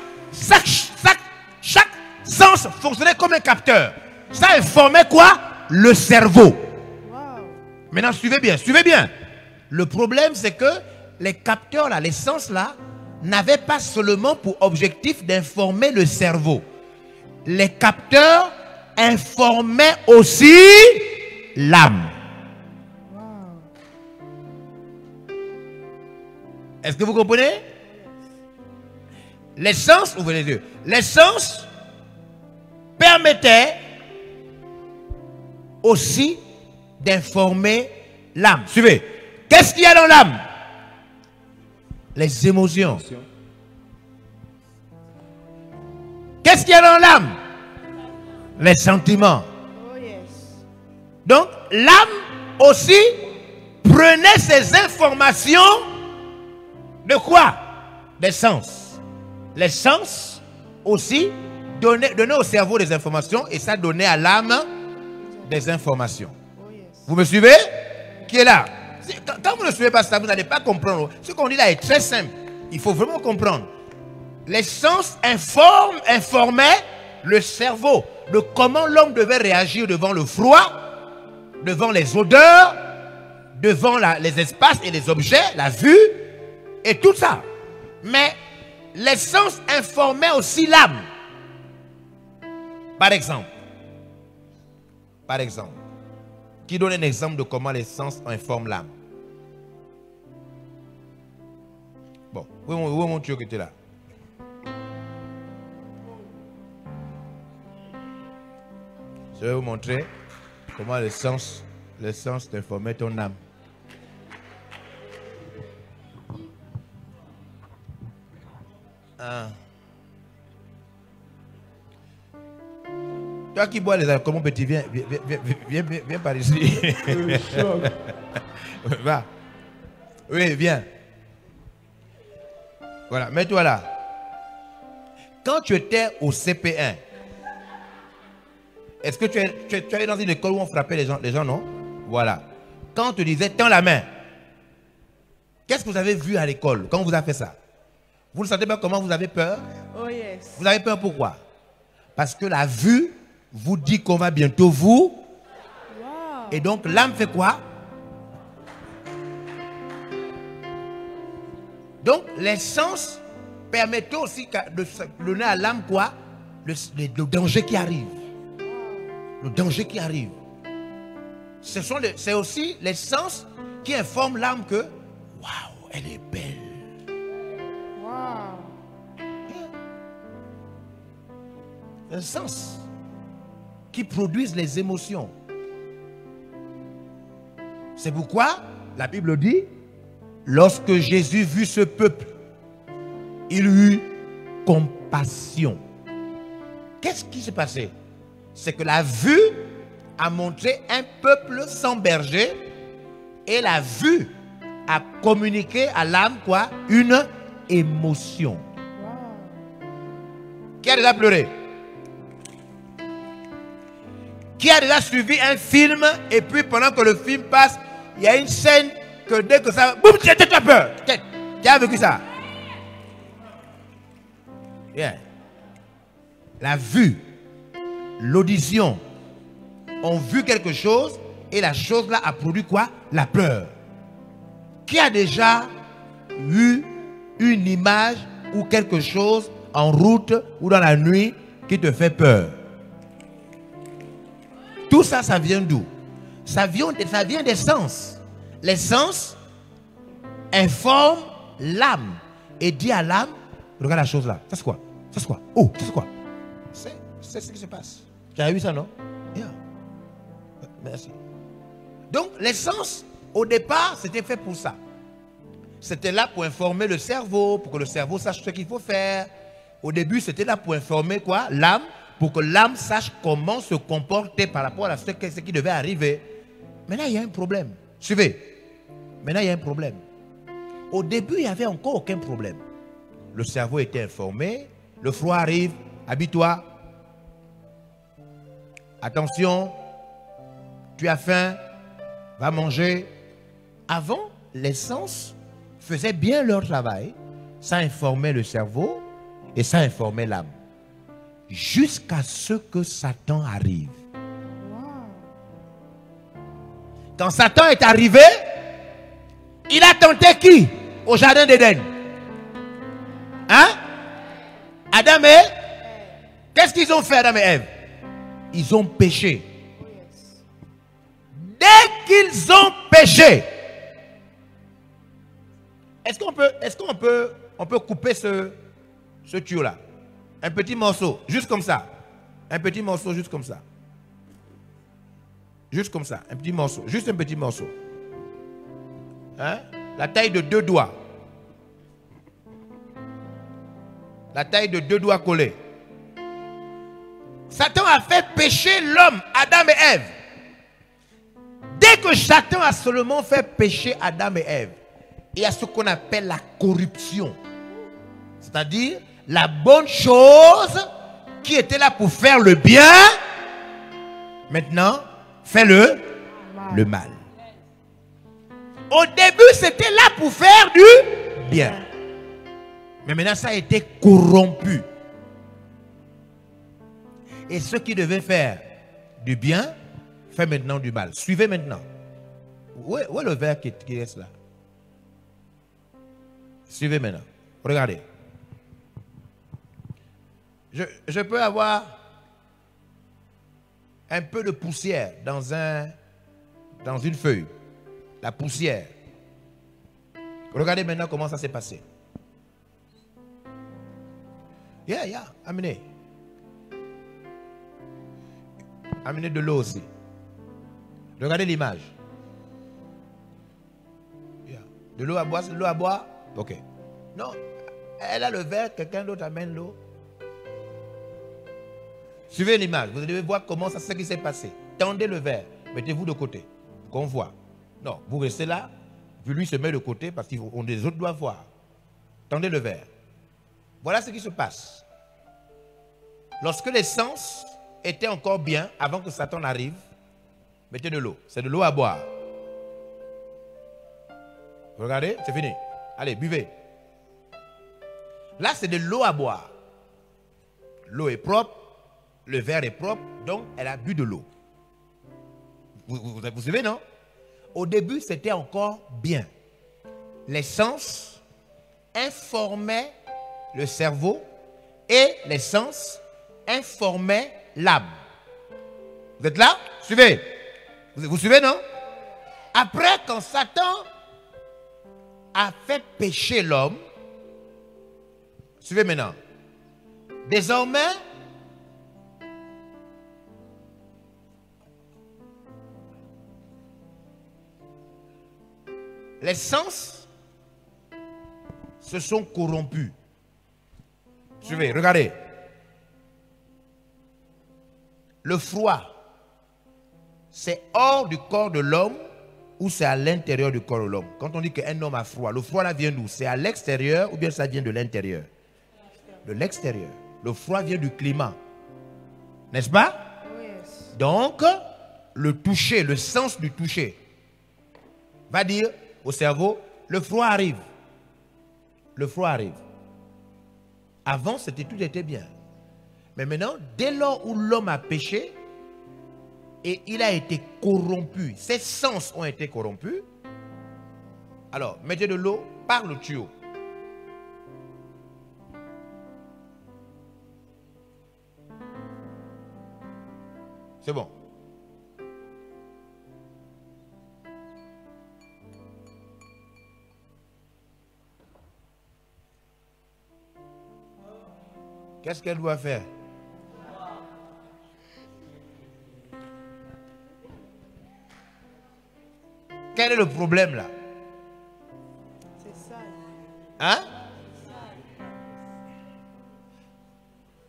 fonctionnait comme un capteur. Ça informait quoi? Le cerveau. Wow. Maintenant, suivez bien, suivez bien. Le problème, c'est que les capteurs là, les sens là, n'avaient pas seulement pour objectif d'informer le cerveau. Les capteurs informaient aussi l'âme. Est-ce que vous comprenez? Les sens, ouvrez les yeux. Les sens permettaient aussi d'informer l'âme. Suivez. Qu'est-ce qu'il y a dans l'âme? Les émotions. Qu'est-ce qu'il y a dans l'âme? Les sentiments. Oh yes. Donc, l'âme aussi prenait ces informations de quoi? Des sens. Les sens aussi donnaient au cerveau des informations et ça donnait à l'âme des informations. Oh yes. Vous me suivez? Qui est là? Quand vous ne suivez pas ça, vous n'allez pas comprendre. Ce qu'on dit là est très simple. Il faut vraiment comprendre. les sens informaient le cerveau de comment l'homme devait réagir devant le froid, devant les odeurs, devant les espaces et les objets, la vue et tout ça. Mais les sens informaient aussi l'âme. Par exemple, qui donne un exemple de comment les sens informent l'âme? Bon, où est mon tuyau qui était là? Je vais vous montrer comment les sens t'informent ton âme. Toi qui bois les alcools, mon petit, viens par ici. Va. Oui, viens. Voilà, mets-toi là. Quand tu étais au CP1, est-ce que tu es dans une école où on frappait les gens, non? Voilà. Quand on te disait, tends la main, qu'est-ce que vous avez vu à l'école quand on vous a fait ça? Vous ne sentez pas comment vous avez peur? Oh yes. Vous avez peur pourquoi? Parce que la vue vous dit qu'on va bientôt vous. Wow. Et donc l'âme fait quoi? Donc les sens permettent aussi de donner à l'âme quoi? Le danger qui arrive. Le danger qui arrive. C'est aussi les sens qui informent l'âme que waouh, elle est belle. Un sens qui produisent les émotions. C'est pourquoi la Bible dit, lorsque Jésus vit ce peuple, il eut compassion. Qu'est-ce qui s'est passé? C'est que la vue a montré un peuple sans berger et la vue a communiqué à l'âme quoi? Une émotion. Qui a déjà pleuré? Qui a déjà suivi un film et puis pendant que le film passe, il y a une scène que dès que ça... Boum, tu as peur. Qui a vécu ça? Yeah. La vue, l'audition ont vu quelque chose et la chose là a produit quoi? La peur. Qui a déjà eu une image ou quelque chose en route ou dans la nuit qui te fait peur? Tout ça, ça vient d'où? Ça vient des sens. Les sens informent l'âme et dit à l'âme, regarde la chose là, ça c'est quoi? Ça c'est quoi? Oh, ça c'est quoi? C'est ce qui se passe. Tu as vu ça, non? Yeah. Merci. Donc, les sens, au départ, c'était fait pour ça. C'était là pour informer le cerveau, pour que le cerveau sache ce qu'il faut faire. Au début, c'était là pour informer quoi? L'âme, pour que l'âme sache comment se comporter par rapport à ce qui devait arriver. Maintenant, il y a un problème. Suivez. Maintenant, il y a un problème. Au début, il n'y avait encore aucun problème. Le cerveau était informé. Le froid arrive. Habille-toi. Attention. Tu as faim. Va manger. Avant, les sens faisaient bien leur travail. Ça informait le cerveau et ça informait l'âme. Jusqu'à ce que Satan arrive. Quand Satan est arrivé, il a tenté qui? Au jardin d'Éden. Hein? Adam et Ève. Qu'est-ce qu'ils ont fait, Adam et Ève? Ils ont péché. Dès qu'ils ont péché, est-ce qu'on peut couper ce tuyau-là? Un petit morceau, juste comme ça. Un petit morceau, juste comme ça. Juste comme ça, un petit morceau. Juste un petit morceau. Hein? La taille de 2 doigts. La taille de 2 doigts collés. Satan a fait pécher l'homme, Adam et Ève. Dès que Satan a seulement fait pécher Adam et Ève, il y a ce qu'on appelle la corruption. C'est-à-dire, la bonne chose qui était là pour faire le bien, maintenant, fait le mal. Au début, c'était là pour faire du bien. Mais maintenant, ça a été corrompu. Et ce qui devait faire du bien, fait maintenant du mal. Suivez maintenant. Où est le verre qui reste là? Suivez maintenant. Regardez. Je peux avoir un peu de poussière dans une feuille. La poussière. Regardez maintenant comment ça s'est passé. Amenez. Amenez de l'eau aussi. Regardez l'image. De l'eau à boire, c'est de l'eau à boire. Ok. Non, elle a le verre, quelqu'un d'autre amène l'eau. Suivez l'image. Vous devez voir comment ça, ce qui s'est passé. Tendez le verre. Mettez-vous de côté. Qu'on voit. Non, vous restez là. Puis lui se met de côté parce que les autres doivent voir. Tendez le verre. Voilà ce qui se passe. Lorsque les sens étaient encore bien, avant que Satan arrive, mettez de l'eau. C'est de l'eau à boire. Regardez, c'est fini. Allez, buvez. Là, c'est de l'eau à boire. L'eau est propre, le verre est propre, donc elle a bu de l'eau. Vous suivez, non? Au début, c'était encore bien. Les sens informaient le cerveau et les sens informaient l'âme. Vous êtes là? Suivez. Vous suivez, non? Après, quand Satan a fait pécher l'homme, suivez maintenant. Désormais, les sens se sont corrompus. Suivez, regardez. Le froid, c'est hors du corps de l'homme ou c'est à l'intérieur du corps de l'homme. Quand on dit qu'un homme a froid, le froid là vient d'où? C'est à l'extérieur ou bien ça vient de l'intérieur? De l'extérieur. Le froid vient du climat. N'est-ce pas? Yes. Donc, le toucher, le sens du toucher va dire au cerveau, le froid arrive. Le froid arrive. Avant, tout était bien. Mais maintenant, dès lors où l'homme a péché, et il a été corrompu, ses sens ont été corrompus, alors, mettez de l'eau par le tuyau. C'est bon. Qu'est-ce qu'elle doit faire? Quel est le problème là? C'est ça. Hein?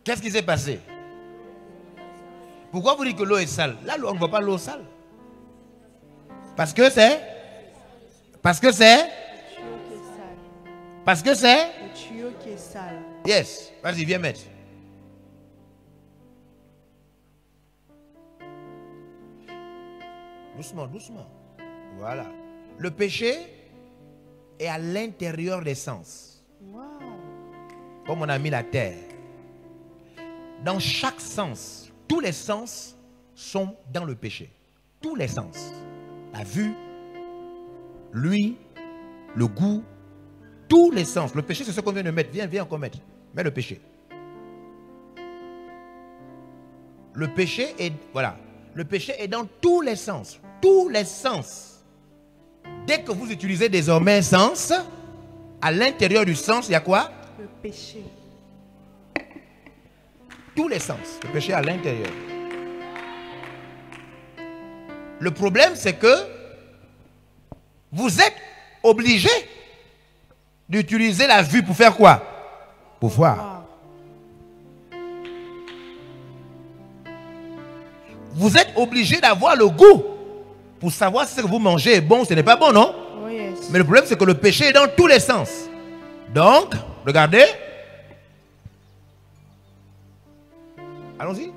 Qu'est-ce qui s'est passé? Pourquoi vous dites que l'eau est sale? Là, on ne voit pas l'eau sale. Parce que c'est? Parce que c'est? Le tuyau qui est sale. Parce que c'est? Le tuyau qui est sale. Yes. Vas-y, viens mettre. Doucement, doucement. Voilà. Le péché est à l'intérieur des sens. Wow. Comme on a mis la terre. Dans chaque sens, tous les sens sont dans le péché. Tous les sens. La vue, l'ouïe, le goût, tous les sens. Le péché, c'est ce qu'on vient de mettre. Viens encore mettre. Mets le péché. Le péché est, voilà. Le péché est dans tous les sens. Tous les sens. Dès que vous utilisez désormais un sens, à l'intérieur du sens, il y a quoi? Le péché. Tous les sens. Le péché à l'intérieur. Le problème, c'est que vous êtes obligé d'utiliser la vue pour faire quoi? Pour voir. Wow. Vous êtes obligé d'avoir le goût pour savoir si ce que vous mangez est bon ou ce n'est pas bon, non? Oh yes. Mais le problème, c'est que le péché est dans tous les sens. Donc, regardez. Allons-y.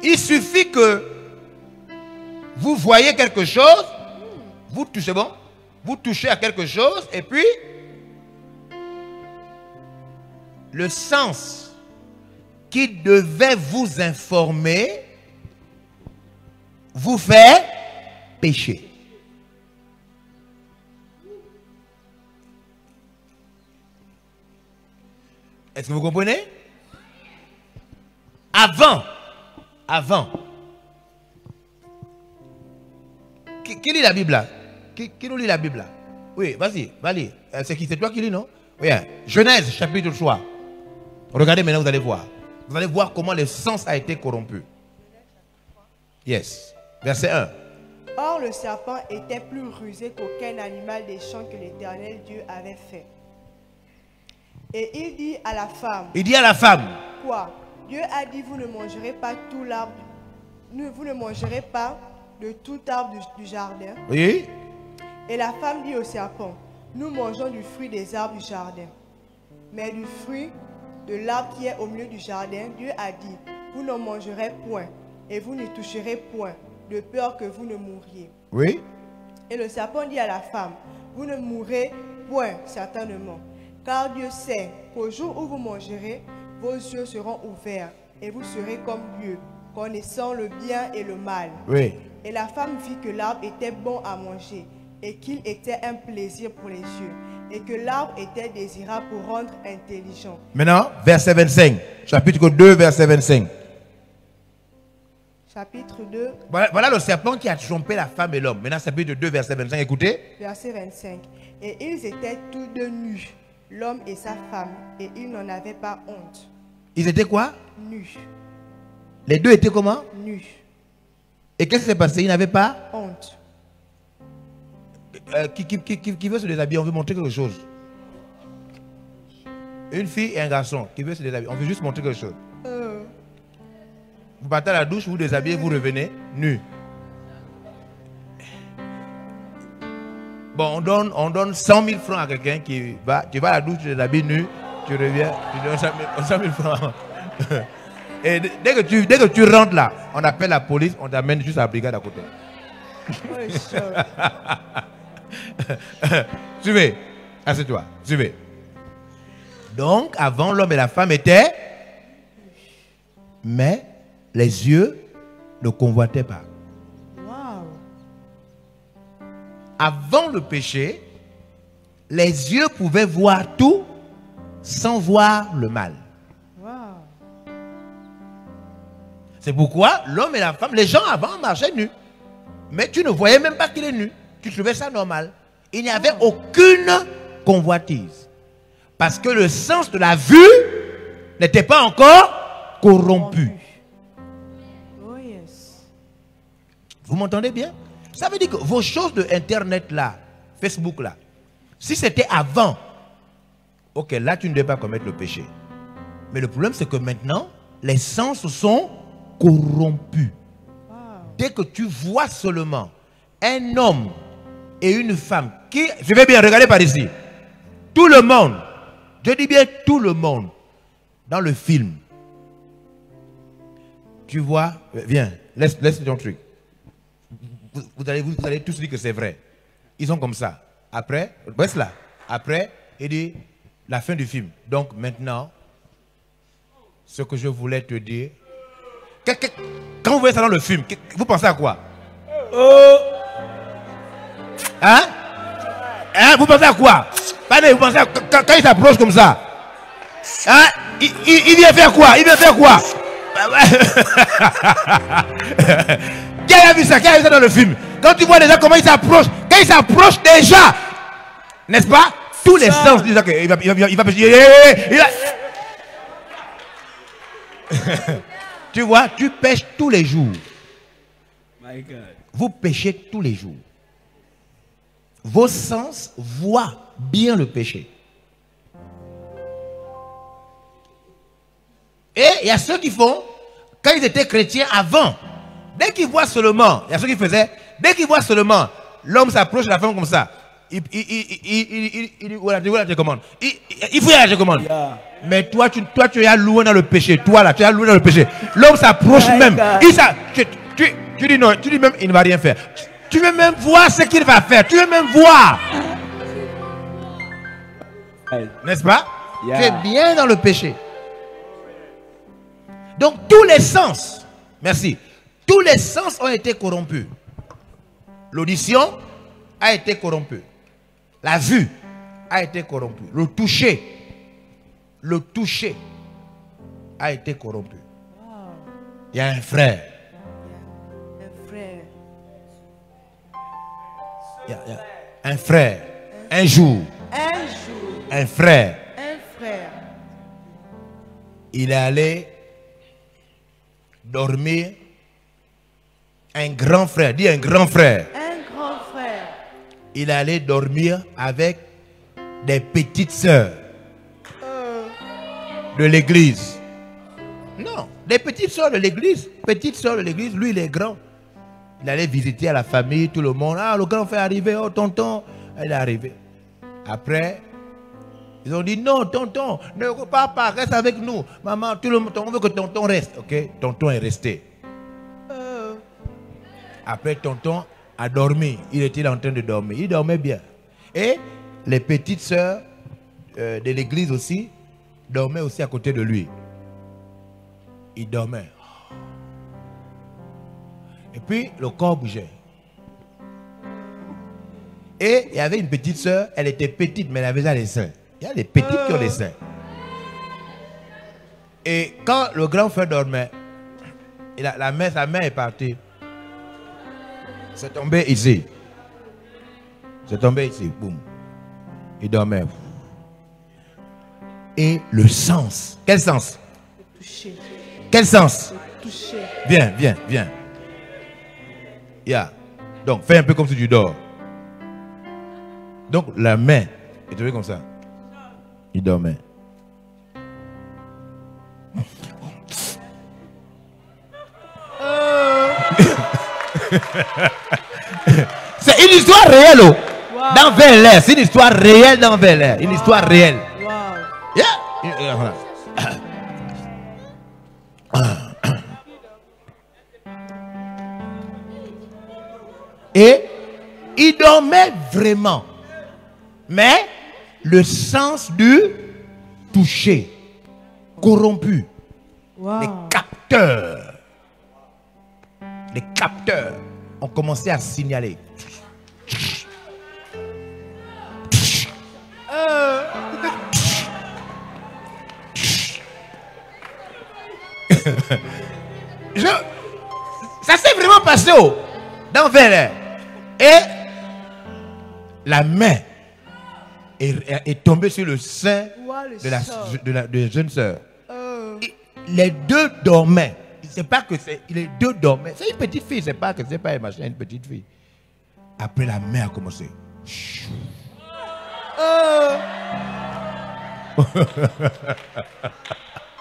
Il suffit que vous voyez quelque chose, vous touchez, bon? Vous touchez à quelque chose et puis le sens qui devait vous informer vous fait pécher. Est-ce que vous comprenez? Avant. Qui lit la Bible là? Qui nous lit la Bible là? Oui, vas-y. C'est toi qui lis, non? Oui, Genèse, chapitre 3. Regardez maintenant, vous allez voir. Vous allez voir comment le sens a été corrompu. Yes. Verset 1. Or, le serpent était plus rusé qu'aucun animal des champs que l'Éternel Dieu avait fait. Et il dit à la femme. Quoi? Dieu a dit, vous ne mangerez pas tout l'arbre. Vous ne mangerez pas de tout arbre du jardin. Oui. Et la femme dit au serpent, nous mangeons du fruit des arbres du jardin. Mais du fruit de l'arbre qui est au milieu du jardin, Dieu a dit, vous n'en mangerez point, et vous n'y toucherez point, de peur que vous ne mouriez. Oui. Et le serpent dit à la femme, vous ne mourrez point, certainement, car Dieu sait qu'au jour où vous mangerez, vos yeux seront ouverts, et vous serez comme Dieu, connaissant le bien et le mal. Oui. Et la femme vit que l'arbre était bon à manger, et qu'il était un plaisir pour les yeux, et que l'arbre était désirable pour rendre intelligent. Maintenant, verset 25. Chapitre 2, verset 25. Chapitre 2. Voilà le serpent qui a trompé la femme et l'homme. Maintenant, chapitre 2, verset 25. Écoutez. Verset 25. Et ils étaient tous deux nus, l'homme et sa femme, et ils n'en avaient pas honte. Ils étaient quoi? Nus. Les deux étaient comment? Nus. Et qu'est-ce qui s'est passé? Ils n'avaient pas honte. Qui veut se déshabiller? On veut montrer quelque chose. Une fille et un garçon qui veut se déshabiller. On veut juste montrer quelque chose. Vous partez à la douche, vous déshabillez, vous revenez nu. Bon, on donne 100 000 francs à quelqu'un qui va. Tu vas à la douche, tu déshabilles nu, tu reviens, tu donnes 100 000 francs. Et dès que tu rentres là, on appelle la police, on t'amène juste à la brigade à côté. Suivez. Assieds-toi. Suivez. Donc, avant, l'homme et la femme étaient. Mais les yeux ne convoitaient pas. Wow. Avant le péché, les yeux pouvaient voir tout sans voir le mal. Wow. C'est pourquoi l'homme et la femme, les gens avant marchaient nus. Mais tu ne voyais même pas qu'il est nu. Tu trouvais ça normal. Il n'y avait aucune convoitise. Parce que le sens de la vue n'était pas encore corrompu. Oh yes. Vous m'entendez bien? Ça veut dire que vos choses de Internet là, Facebook là, si c'était avant, ok, là tu ne devais pas commettre le péché. Mais le problème c'est que maintenant, les sens sont corrompus. Wow. Dès que tu vois seulement un homme et une femme qui, je vais bien regarder par ici, tout le monde, je dis bien tout le monde, dans le film, tu vois, viens, laisse ton truc. Vous allez tous dire que c'est vrai. Ils sont comme ça. Après, reste là. Après, il dit la fin du film. Donc maintenant, ce que je voulais te dire, quand vous voyez ça dans le film, vous pensez à quoi? Hein? Vous pensez à quoi? Vous pensez à quand il s'approche comme ça? Hein? Il vient faire quoi? Il vient faire quoi? Qui a vu ça? Qui a vu ça dans le film? Quand tu vois déjà comment il s'approche, quand il s'approche déjà, n'est-ce pas? Tous les sens disent qu'il va pêcher. Tu vois, tu pêches tous les jours. My God. Vous pêchez tous les jours. Vos sens voient bien le péché. Et il y a ceux qui font, quand ils étaient chrétiens avant, dès qu'ils voient seulement, il y a ceux qui faisaient, dès qu'ils voient seulement, l'homme s'approche de la femme comme ça, il voilà, la télécommande. Il faut y aller à la télécommande. Yeah. Mais toi, tu es loin dans le péché. Toi là, tu es loin dans le péché. L'homme s'approche même. Tu dis non, tu dis même, il ne va rien faire. Tu veux même voir ce qu'il va faire. Tu veux même voir. Hey. N'est-ce pas? Tu es bien dans le péché. Donc tous les sens, merci, tous les sens ont été corrompus. L'audition a été corrompue. La vue a été corrompue. Le toucher a été corrompu. Il y a un frère. Il y a un frère. Un jour. Un frère. Il est allé dormir. Un grand frère. Dis un grand frère. Il est allé dormir avec des petites sœurs de l'église. Non, des petites sœurs de l'église. Petites sœurs de l'église, lui il est grand. Il allait visiter à la famille, tout le monde. Ah, le grand frère est arrivé, oh tonton. Il est arrivé. Après, ils ont dit non, tonton, ne repars pas, reste avec nous. Maman, tout le monde, on veut que tonton reste. Ok, tonton est resté. Après, tonton a dormi. Il était en train de dormir. Il dormait bien. Et les petites sœurs de l'église aussi dormaient aussi à côté de lui. Il dormait. Et puis, le corps bougeait. Et il y avait une petite sœur, elle était petite, mais elle avait déjà les seins. Il y a des petites qui ont les seins. Et quand le grand frère dormait, sa main est partie. C'est tombé ici. C'est tombé ici. Boum. Il dormait. Et le sens. Quel sens? Toucher. Quel sens? Toucher. Viens. Yeah. Donc, fais un peu comme si tu dors. Donc, la main est tombée comme ça. Il dormait. C'est une histoire réelle. Oh. Wow. Dans Bel-Air. C'est une histoire réelle dans Bel-Air. Une histoire réelle. Wow. Yeah. Et il dormait vraiment. Mais le sens du toucher corrompu. Wow. Les capteurs ont commencé à signaler. Ça s'est vraiment passé dans Bel-Air. Et la main est tombée sur le sein de la jeune sœur. Les deux dormaient. C'est pas que c'est. Les deux dormaient. C'est une petite fille. C'est pas que c'est pas un machin, une petite fille. Après, la main a commencé.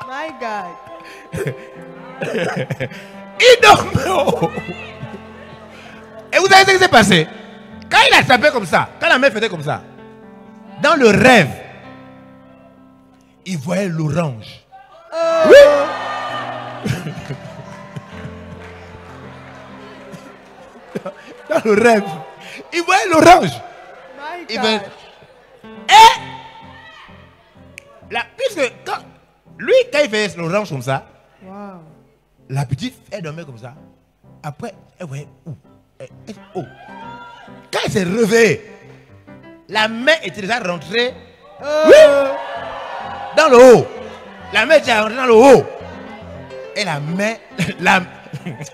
My God. Il dormait. Et vous savez ce qui s'est passé? Quand il a tapé comme ça, quand la main faisait comme ça, dans le rêve, il voyait l'orange. Oui. Dans le rêve, il voyait l'orange. Et puisque quand il faisait l'orange comme ça, wow. La petite, elle dormait comme ça. Après, elle voyait où? Quand elle s'est réveillée, la main était déjà rentrée dans le haut. La main était rentrée dans le haut. Et la main,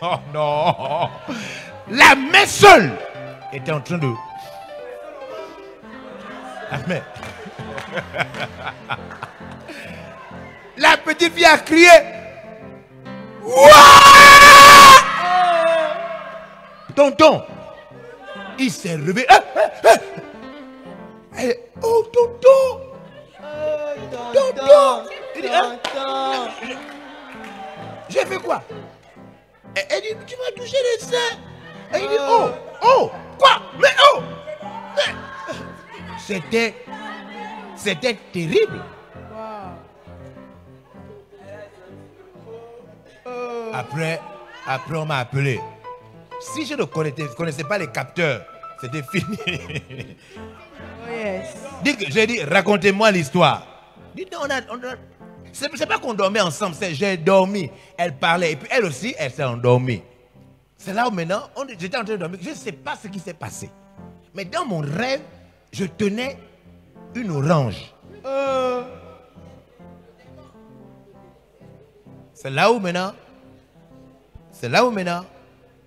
oh non, la main seule était en train de... La main. La petite fille a crié. Tonton, il s'est réveillé. Oh, tonton. Tonton. Il dit, j'ai fait quoi? Elle dit, tu m'as touché les seins. Et il dit, oh, quoi? Mais oh. C'était terrible. Après, on m'a appelé. Si je ne connaissais pas les capteurs, c'était fini. Oh yes. J'ai dit, racontez-moi l'histoire. Dites non, c'est pas qu'on dormait ensemble, c'est j'ai dormi. Elle parlait et puis elle aussi, elle s'est endormie. C'est là où maintenant, j'étais en train de dormir. Je ne sais pas ce qui s'est passé. Mais dans mon rêve, je tenais une orange. C'est là où maintenant,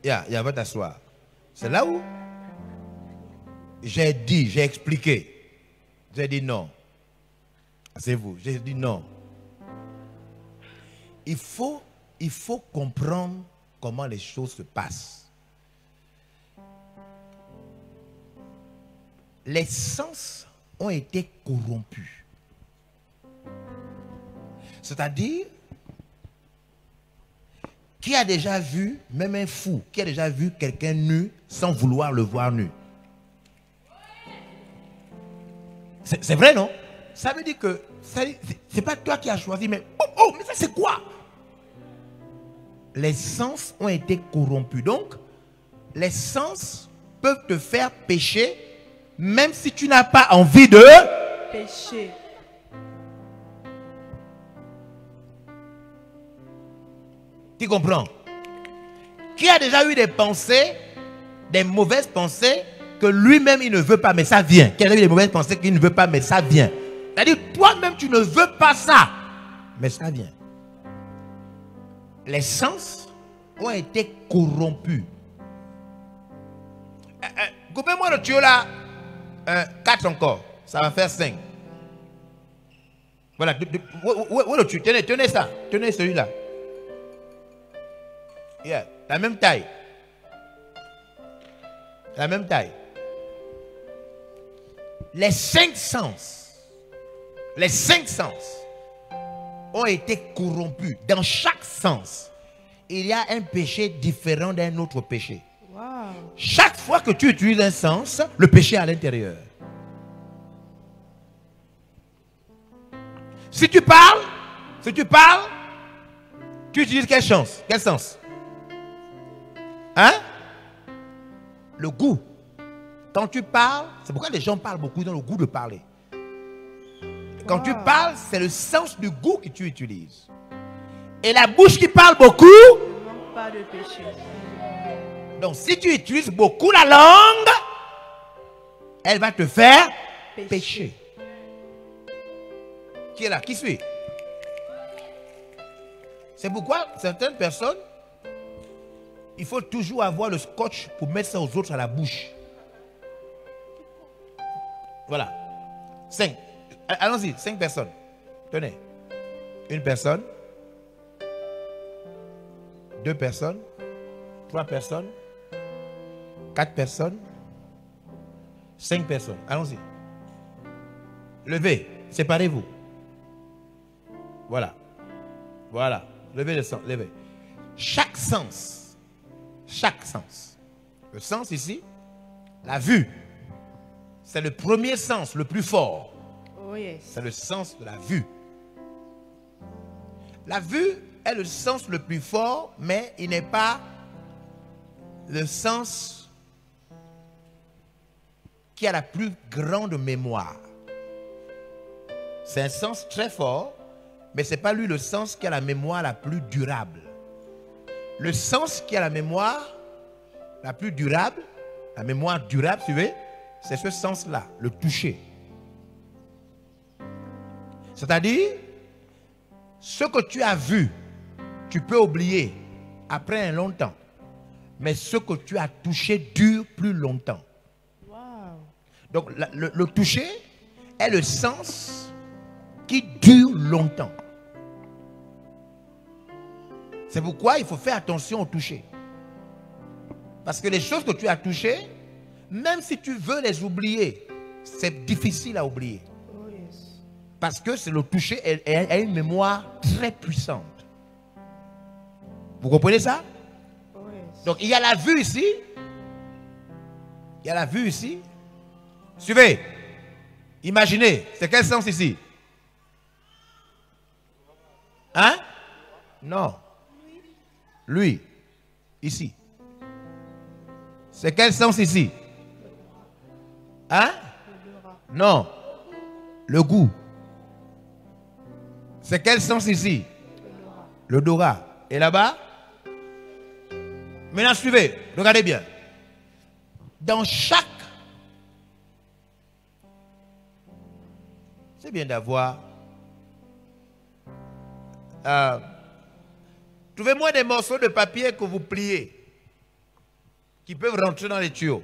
il va t'asseoir. C'est là où j'ai expliqué. J'ai dit non. C'est vous. J'ai dit non. Il faut comprendre comment les choses se passent. Les sens ont été corrompus. C'est-à-dire, qui a déjà vu, même un fou, qui a déjà vu quelqu'un nu sans vouloir le voir nu? C'est vrai, non? Ça veut dire que c'est pas toi qui as choisi, mais mais ça c'est quoi? Les sens ont été corrompus. Donc, les sens peuvent te faire pécher, même si tu n'as pas envie de pécher. Tu comprends? Qui a déjà eu des pensées, des mauvaises pensées, que lui-même il ne veut pas, mais ça vient? Qui a déjà eu des mauvaises pensées qu'il ne veut pas, mais ça vient? C'est-à-dire, toi-même tu ne veux pas ça, mais ça vient. Les sens ont été corrompus. Coupez-moi le tuyau là. 4 encore. Ça va faire 5. Voilà. Où le tuyau? Tenez ça. Tenez celui-là. Yeah. La même taille. La même taille. Les 5 sens. Les 5 sens ont été corrompus. Dans chaque sens, il y a un péché différent d'un autre péché. Wow. Chaque fois que tu utilises un sens, le péché est à l'intérieur. Si tu parles, tu utilises quel sens? Quel sens? Hein? Le goût. Quand tu parles, c'est pourquoi les gens parlent beaucoup, dans le goût de parler. Quand tu parles, c'est le sens du goût que tu utilises. Et la bouche qui parle beaucoup, ne manque pas de péché. Donc si tu utilises beaucoup la langue, elle va te faire pécher. Qui est là? Qui suit? C'est pourquoi certaines personnes, il faut toujours avoir le scotch pour mettre ça aux autres à la bouche. Voilà. 5. Allons-y, 5 personnes. Tenez. 1 personne. 2 personnes. 3 personnes. 4 personnes. 5 personnes. Allons-y. Levez. Séparez-vous. Voilà. Voilà. Levez le sang. Levez. Chaque sens. Le sens ici, la vue. C'est le premier sens, le plus fort. Oh yes. C'est le sens de la vue. La vue est le sens le plus fort, mais il n'est pas le sens qui a la plus grande mémoire. C'est un sens très fort, mais ce n'est pas lui le sens qui a la mémoire la plus durable. Le sens qui a la mémoire la plus durable, la mémoire durable, suivez, c'est ce sens-là, le toucher. C'est-à-dire, ce que tu as vu, tu peux oublier après un long temps. Mais ce que tu as touché dure plus longtemps. Wow. Donc, le toucher est le sens qui dure longtemps. C'est pourquoi il faut faire attention au toucher. Parce que les choses que tu as touchées, même si tu veux les oublier, c'est difficile à oublier. Oh yes. Parce que c'est le toucher a une mémoire très puissante. Vous comprenez ça? Oh yes. Donc il y a la vue ici. Il y a la vue ici. Suivez. Imaginez. C'est quel sens ici? Hein? Non. Lui. Ici. C'est quel sens ici? Hein? Non. Le goût. C'est quel sens ici? L'odorat. Et là-bas? Maintenant, suivez. Regardez bien. Dans chaque... C'est bien d'avoir... trouvez-moi des morceaux de papier que vous pliez, qui peuvent rentrer dans les tuyaux.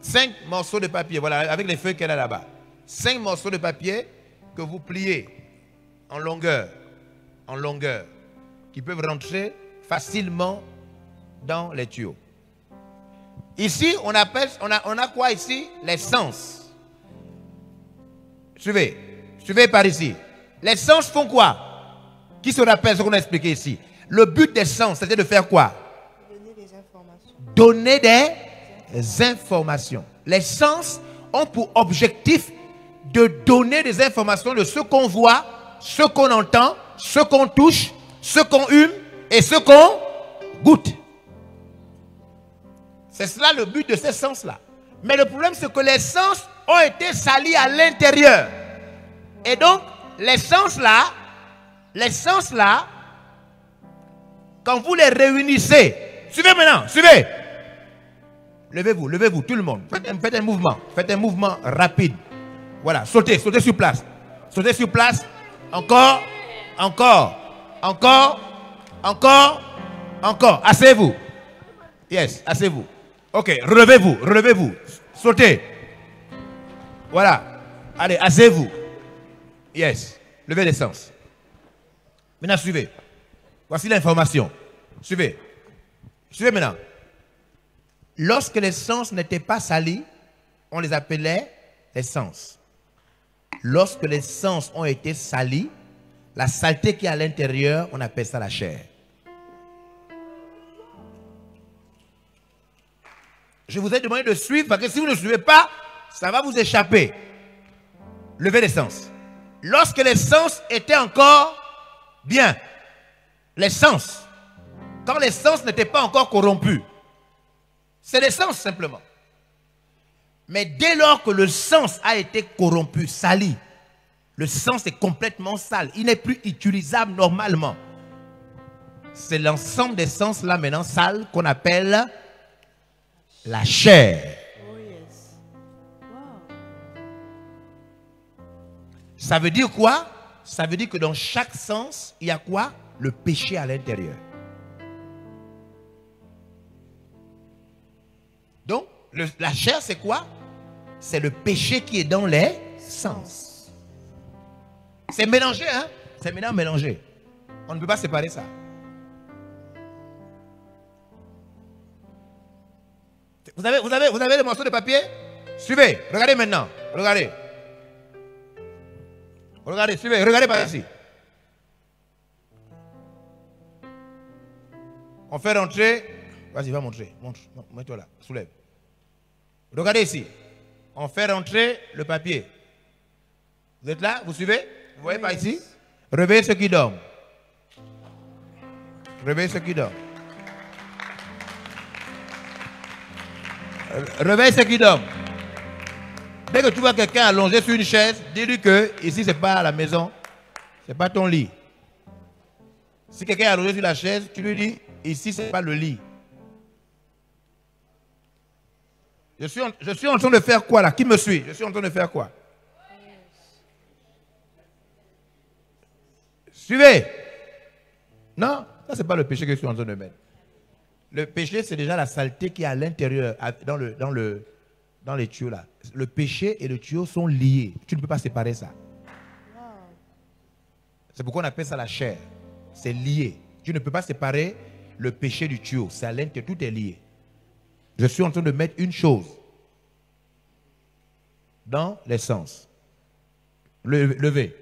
5 morceaux de papier, voilà, avec les feuilles qu'elle a là-bas. 5 morceaux de papier que vous pliez en longueur, qui peuvent rentrer facilement dans les tuyaux. Ici, on a quoi ici? Les sens. Suivez par ici. Les sens font quoi? Qui se rappelle ce qu'on a expliqué ici? Le but des sens, c'était de faire quoi? Donner des informations. Donner des informations. Les sens ont pour objectif de donner des informations de ce qu'on voit, ce qu'on entend, ce qu'on touche, ce qu'on hume et ce qu'on goûte. C'est cela le but de ces sens-là. Mais le problème, c'est que les sens ont été salis à l'intérieur. Et donc, les sens-là, quand vous les réunissez, suivez maintenant, suivez. Levez-vous, tout le monde. Faites un mouvement rapide. Voilà, sautez sur place. Sautez sur place. Encore. Asseyez-vous. Yes, asseyez-vous. Ok, relevez-vous. Sautez. Voilà. Allez, asseyez-vous. Yes. Levez les sens. Maintenant, suivez. Voici l'information. Suivez maintenant. Lorsque les sens n'étaient pas salis, on les appelait les sens. Lorsque les sens ont été salis, la saleté qui est à l'intérieur, on appelle ça la chair. Je vous ai demandé de suivre parce que si vous ne suivez pas, ça va vous échapper. Levez les sens. Lorsque les sens étaient encore bien, les sens, quand les sens n'étaient pas encore corrompus, c'est les sens simplement. Mais dès lors que le sens a été corrompu, sali, le sens est complètement sale, il n'est plus utilisable normalement. C'est l'ensemble des sens là maintenant sales qu'on appelle la chair. Oh yes. Wow. Ça veut dire quoi? Ça veut dire que dans chaque sens, il y a quoi? Le péché à l'intérieur. Donc, la chair, c'est quoi? C'est le péché qui est dans les sens. C'est mélangé, hein? C'est maintenant mélangé. On ne peut pas séparer ça. Vous avez les morceaux de papier? Suivez. Regardez maintenant. Regardez, suivez. Regardez par ici. On fait rentrer. Vas-y, va montrer. Montre. Mets-toi là. Soulève. Regardez ici. On fait rentrer le papier. Vous êtes là? Vous suivez? Vous voyez par ici? Réveillez ceux qui dorment. Réveillez ceux qui dorment. Réveille ceux qui dorment. Dès que tu vois quelqu'un allongé sur une chaise, dis-lui que ici, ce n'est pas la maison. Ce n'est pas ton lit. Si quelqu'un est allongé sur la chaise, tu lui dis, ici, ce n'est pas le lit. Je suis en train de faire quoi là? Qui me suit? Je suis en train de faire quoi? Suivez. Non, ça c'est pas le péché que je suis en train de mettre. Le péché, c'est déjà la saleté qui est à l'intérieur, dans les tuyaux là. Le péché et le tuyau sont liés. Tu ne peux pas séparer ça. C'est pourquoi on appelle ça la chair. C'est lié. Tu ne peux pas séparer le péché du tuyau. C'est à l'intérieur, tout est lié. Je suis en train de mettre une chose dans les sens. Levez.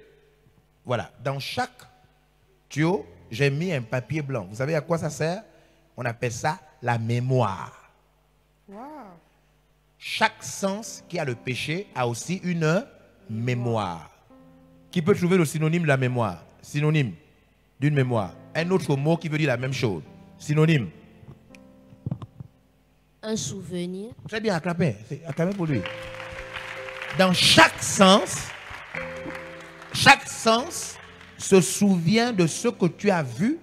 Voilà. Dans chaque tuyau, j'ai mis un papier blanc. Vous savez à quoi ça sert? On appelle ça la mémoire. Wow. Chaque sens qui a le péché a aussi une mémoire. Qui peut trouver le synonyme de la mémoire? Synonyme d'une mémoire. Un autre mot qui veut dire la même chose. Synonyme. Un souvenir. Très bien, acclamez pour lui. Dans chaque sens, sens se souvient de ce que tu as vu,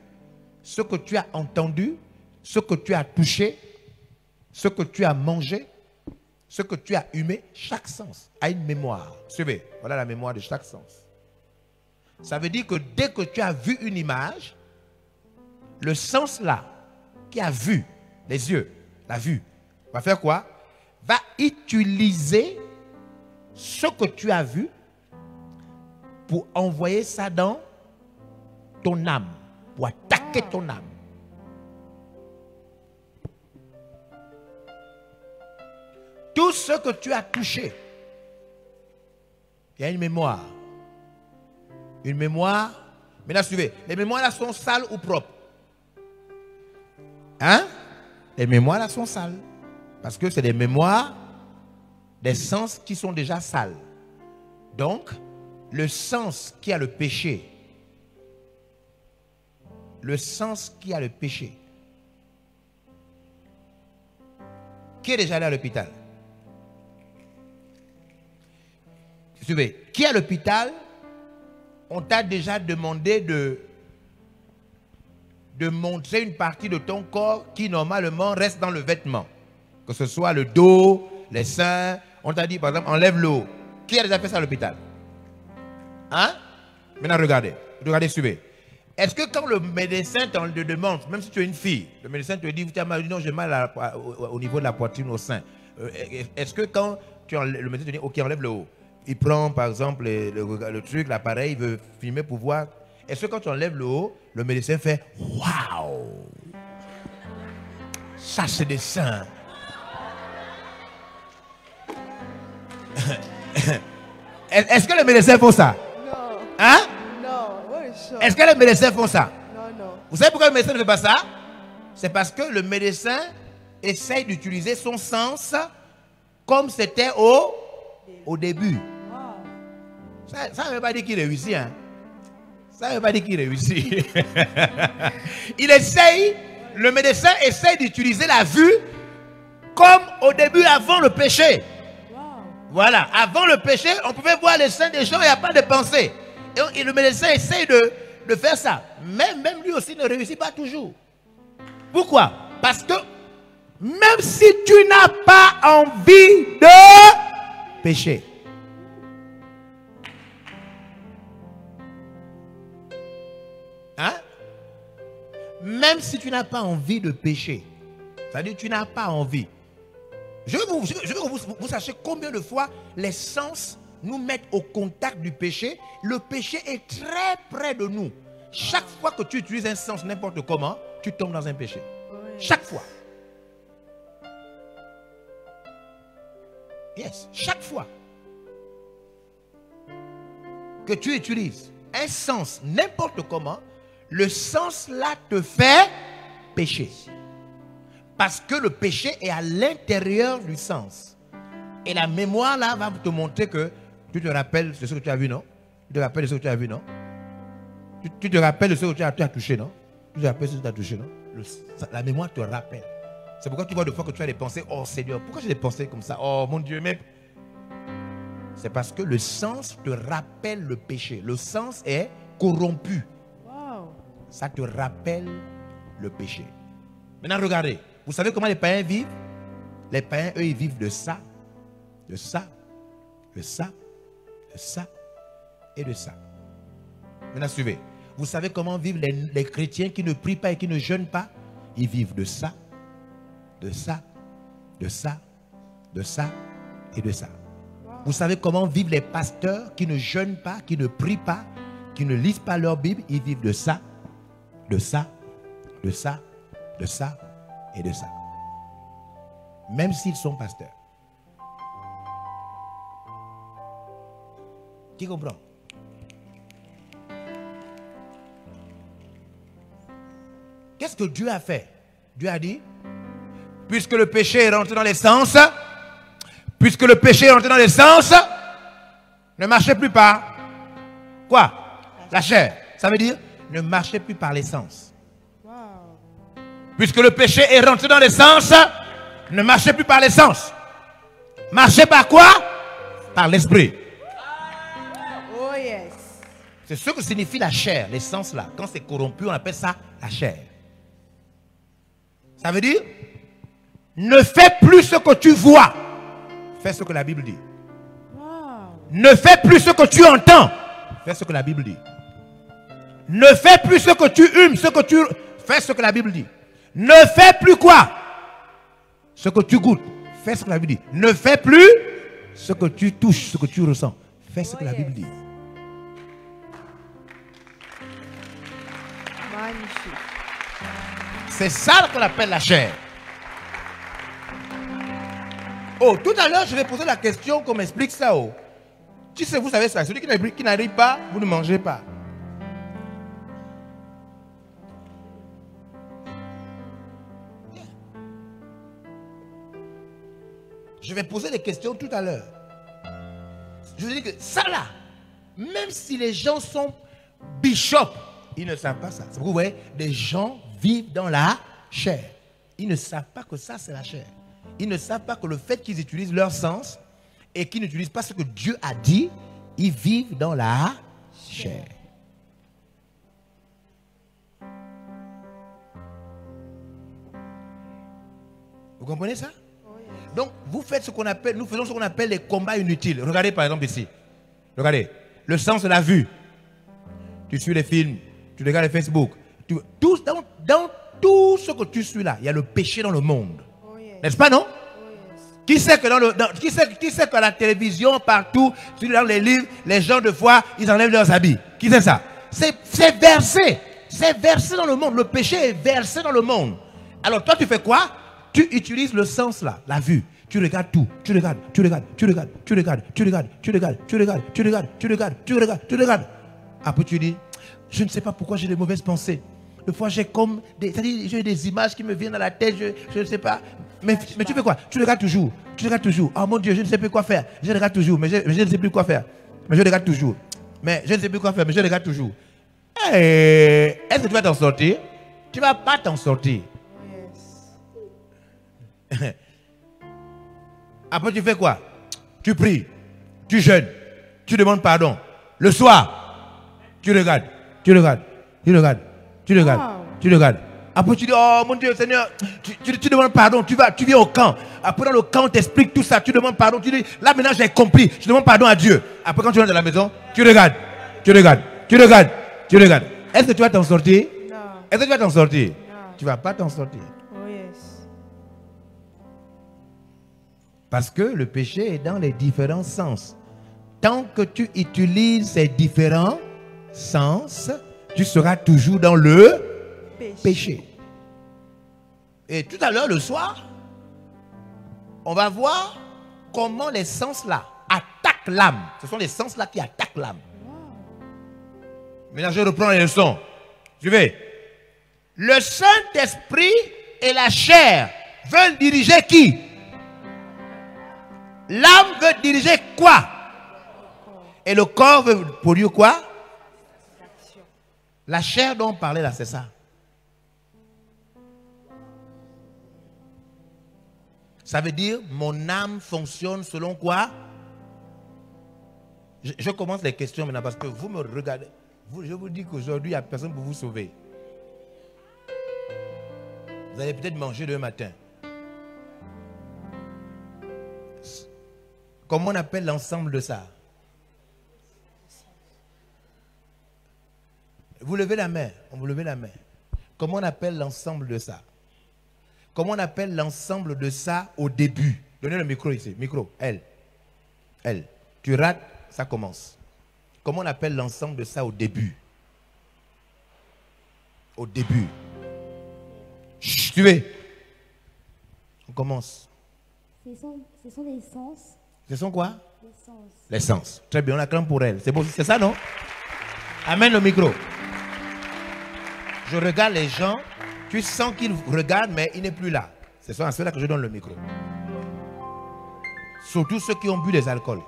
ce que tu as entendu, ce que tu as touché, ce que tu as mangé, ce que tu as humé. Chaque sens a une mémoire. Suivez, voilà la mémoire de chaque sens. Ça veut dire que dès que tu as vu une image, le sens là, qui a vu, les yeux, la vue, va faire quoi? Va utiliser ce que tu as vu pour envoyer ça dans ton âme, pour attaquer ton âme. Tout ce que tu as touché, il y a une mémoire. Une mémoire. Maintenant, suivez. Les mémoires là sont sales ou propres? Hein? Les mémoires là sont sales. Parce que c'est des mémoires des sens qui sont déjà sales. Donc, le sens qui a le péché, qui est déjà allé à l'hôpital? Suivez. Qui est à l'hôpital? On t'a déjà demandé de montrer une partie de ton corps qui normalement reste dans le vêtement. Que ce soit le dos, les seins. On t'a dit par exemple, enlève le haut. Qui a déjà fait ça à l'hôpital? Hein? Maintenant regardez. Regardez, suivez. Est-ce que quand le médecin te demande, même si tu es une fille, le médecin te dit, non, j'ai mal au niveau de la poitrine, au sein. Est-ce que quand le médecin te dit, ok, enlève le haut, il prend par exemple le truc, l'appareil, il veut filmer pour voir. Est-ce que quand tu enlèves le haut, le médecin fait waouh, ça c'est des seins. Est-ce que les médecins font ça? Non. Hein? Non. Est-ce que les médecins font ça? Non. Vous savez pourquoi le médecin ne fait pas ça? C'est parce que le médecin essaye d'utiliser son sens comme c'était au début. Ça ne veut pas dire qu'il réussit. Hein? Ça ne veut pas dire qu'il réussit. Le médecin essaye d'utiliser la vue comme au début, avant le péché. Voilà, avant le péché, on pouvait voir les seins des gens, il n'y a pas de pensée. Et le médecin essaye de faire ça. Même lui aussi ne réussit pas toujours. Pourquoi? Parce que même si tu n'as pas envie de pécher, hein? Même si tu n'as pas envie de pécher, c'est-à-dire que tu n'as pas envie. Je veux que vous sachiez combien de fois les sens nous mettent au contact du péché. Le péché est très près de nous. Chaque fois que tu utilises un sens n'importe comment, tu tombes dans un péché. Oui. Chaque fois. Yes, chaque fois que tu utilises un sens n'importe comment, le sens là te fait pécher. Parce que le péché est à l'intérieur du sens. Et la mémoire là va te montrer que tu te rappelles de ce que tu as vu, non? Tu te rappelles de ce que tu as vu, non? Tu te rappelles de ce que tu as touché, non? Tu te rappelles de ce que tu as touché, non? La mémoire te rappelle. C'est pourquoi tu vois des fois que tu as des pensées, oh Seigneur, pourquoi j'ai des pensées comme ça? Oh mon Dieu, mais... C'est parce que le sens te rappelle le péché. Le sens est corrompu. Wow. Ça te rappelle le péché. Maintenant, regardez. Vous savez comment les païens vivent? Les païens, eux, ils vivent de ça, de ça, de ça, de ça et de ça. Maintenant, suivez. Vous savez comment vivent les chrétiens qui ne prient pas et qui ne jeûnent pas? Ils vivent de ça, de ça, de ça, de ça et de ça. Vous savez comment vivent les pasteurs qui ne jeûnent pas, qui ne prient pas, qui ne lisent pas leur Bible? Ils vivent de ça, de ça, de ça, de ça et de ça. Même s'ils sont pasteurs. Qui comprend? Qu'est-ce que Dieu a fait? Dieu a dit, puisque le péché est rentré dans les sens, ne marchez plus par quoi? La chair. Ça veut dire, ne marchez plus par les sens. Puisque le péché est rentré dans les sens, ne marchez plus par les sens. Marchez par quoi? Par l'esprit. Oh yes. C'est ce que signifie la chair, l'essence là. Quand c'est corrompu, on appelle ça la chair. Ça veut dire, ne fais plus ce que tu vois. Fais ce que la Bible dit. Ne fais plus ce que tu entends. Fais ce que la Bible dit. Ne fais plus ce que tu humes, ce que tu... Fais ce que la Bible dit. Ne fais plus quoi? Ce que tu goûtes. Fais ce que la Bible dit. Ne fais plus ce que tu touches, ce que tu ressens. Fais ce que la Bible dit. Magnifique. C'est ça qu'on appelle la chair. Oh, tout à l'heure, je vais poser la question qu'on m'explique ça. Oh. Tu sais, vous savez ça. Celui qui n'arrive pas, vous ne mangez pas. Je vais poser des questions tout à l'heure. Je vous dis que ça là, même si les gens sont bishops, ils ne savent pas ça. Vous voyez, des gens vivent dans la chair. Ils ne savent pas que ça, c'est la chair. Ils ne savent pas que le fait qu'ils utilisent leur sens et qu'ils n'utilisent pas ce que Dieu a dit, ils vivent dans la chair. Vous comprenez ça? Donc, vous faites ce qu'on appelle, nous faisons ce qu'on appelle les combats inutiles. Regardez par exemple ici. Regardez. Le sens de la vue. Tu suis les films, tu regardes les Facebook. Dans tout ce que tu suis là, il y a le péché dans le monde. Oh yes. N'est-ce pas, non? Oh yes. Qui sait que la télévision, partout, dans les livres, les gens de foi, ils enlèvent leurs habits? Qui sait ça? C'est versé. C'est versé dans le monde. Le péché est versé dans le monde. Alors toi, tu fais quoi? Tu utilises le sens là, la vue. Tu regardes tout. Tu regardes. Après tu dis, je ne sais pas pourquoi j'ai des mauvaises pensées. Des fois j'ai comme j'ai des images qui me viennent à la tête, je ne sais pas. Mais tu fais quoi? Tu regardes toujours. Oh mon Dieu, je ne sais plus quoi faire. Je regarde toujours, mais je ne sais plus quoi faire. Mais je regarde toujours. Mais je ne sais plus quoi faire, mais je regarde toujours. Hey, est-ce que tu vas t'en sortir? Tu ne vas pas t'en sortir. Après tu fais quoi? Tu pries, tu jeûnes, tu demandes pardon. Le soir, tu regardes. Après tu dis, oh mon Dieu Seigneur, tu demandes pardon, tu viens au camp. Après dans le camp on t'explique tout ça, tu demandes pardon, tu dis, là maintenant j'ai compris, je demande pardon à Dieu. Après quand tu rentres dans la maison, tu regardes. Est-ce que tu vas t'en sortir? Non. Est-ce que tu vas t'en sortir? Non. Tu ne vas pas t'en sortir. Oh yes. Parce que le péché est dans les différents sens. Tant que tu utilises ces différents sens, tu seras toujours dans le péché. Et tout à l'heure, le soir, on va voir comment les sens-là attaquent l'âme. Ce sont les sens-là qui attaquent l'âme. Maintenant, je reprends les leçons. Suivez. Le Saint-Esprit et la chair veulent diriger qui? L'âme veut diriger quoi? Et le corps veut produire quoi? La chair dont on parlait là, c'est ça. Ça veut dire, mon âme fonctionne selon quoi? Je commence les questions maintenant parce que vous me regardez. Je vous dis qu'aujourd'hui, il n'y a personne pour vous sauver. Vous allez peut-être manger demain matin. Comment on appelle l'ensemble de ça? Vous levez la main. Vous levez la main. Comment on appelle l'ensemble de ça? Comment on appelle l'ensemble de ça au début? Donnez le micro ici. Micro. Elle. Tu rates, ça commence. Comment on appelle l'ensemble de ça au début? Au début. Chut, tu veux? On commence. Ce sont les sens. Ce sont quoi? Les sens. Les sens. Très bien, on acclame pour elle. C'est bon, c'est ça, non? Amène le micro. Je regarde les gens. Tu sens qu'ils regardent, mais il n'est plus là. C'est à ceux-là que je donne le micro. Surtout ceux qui ont bu des alcools.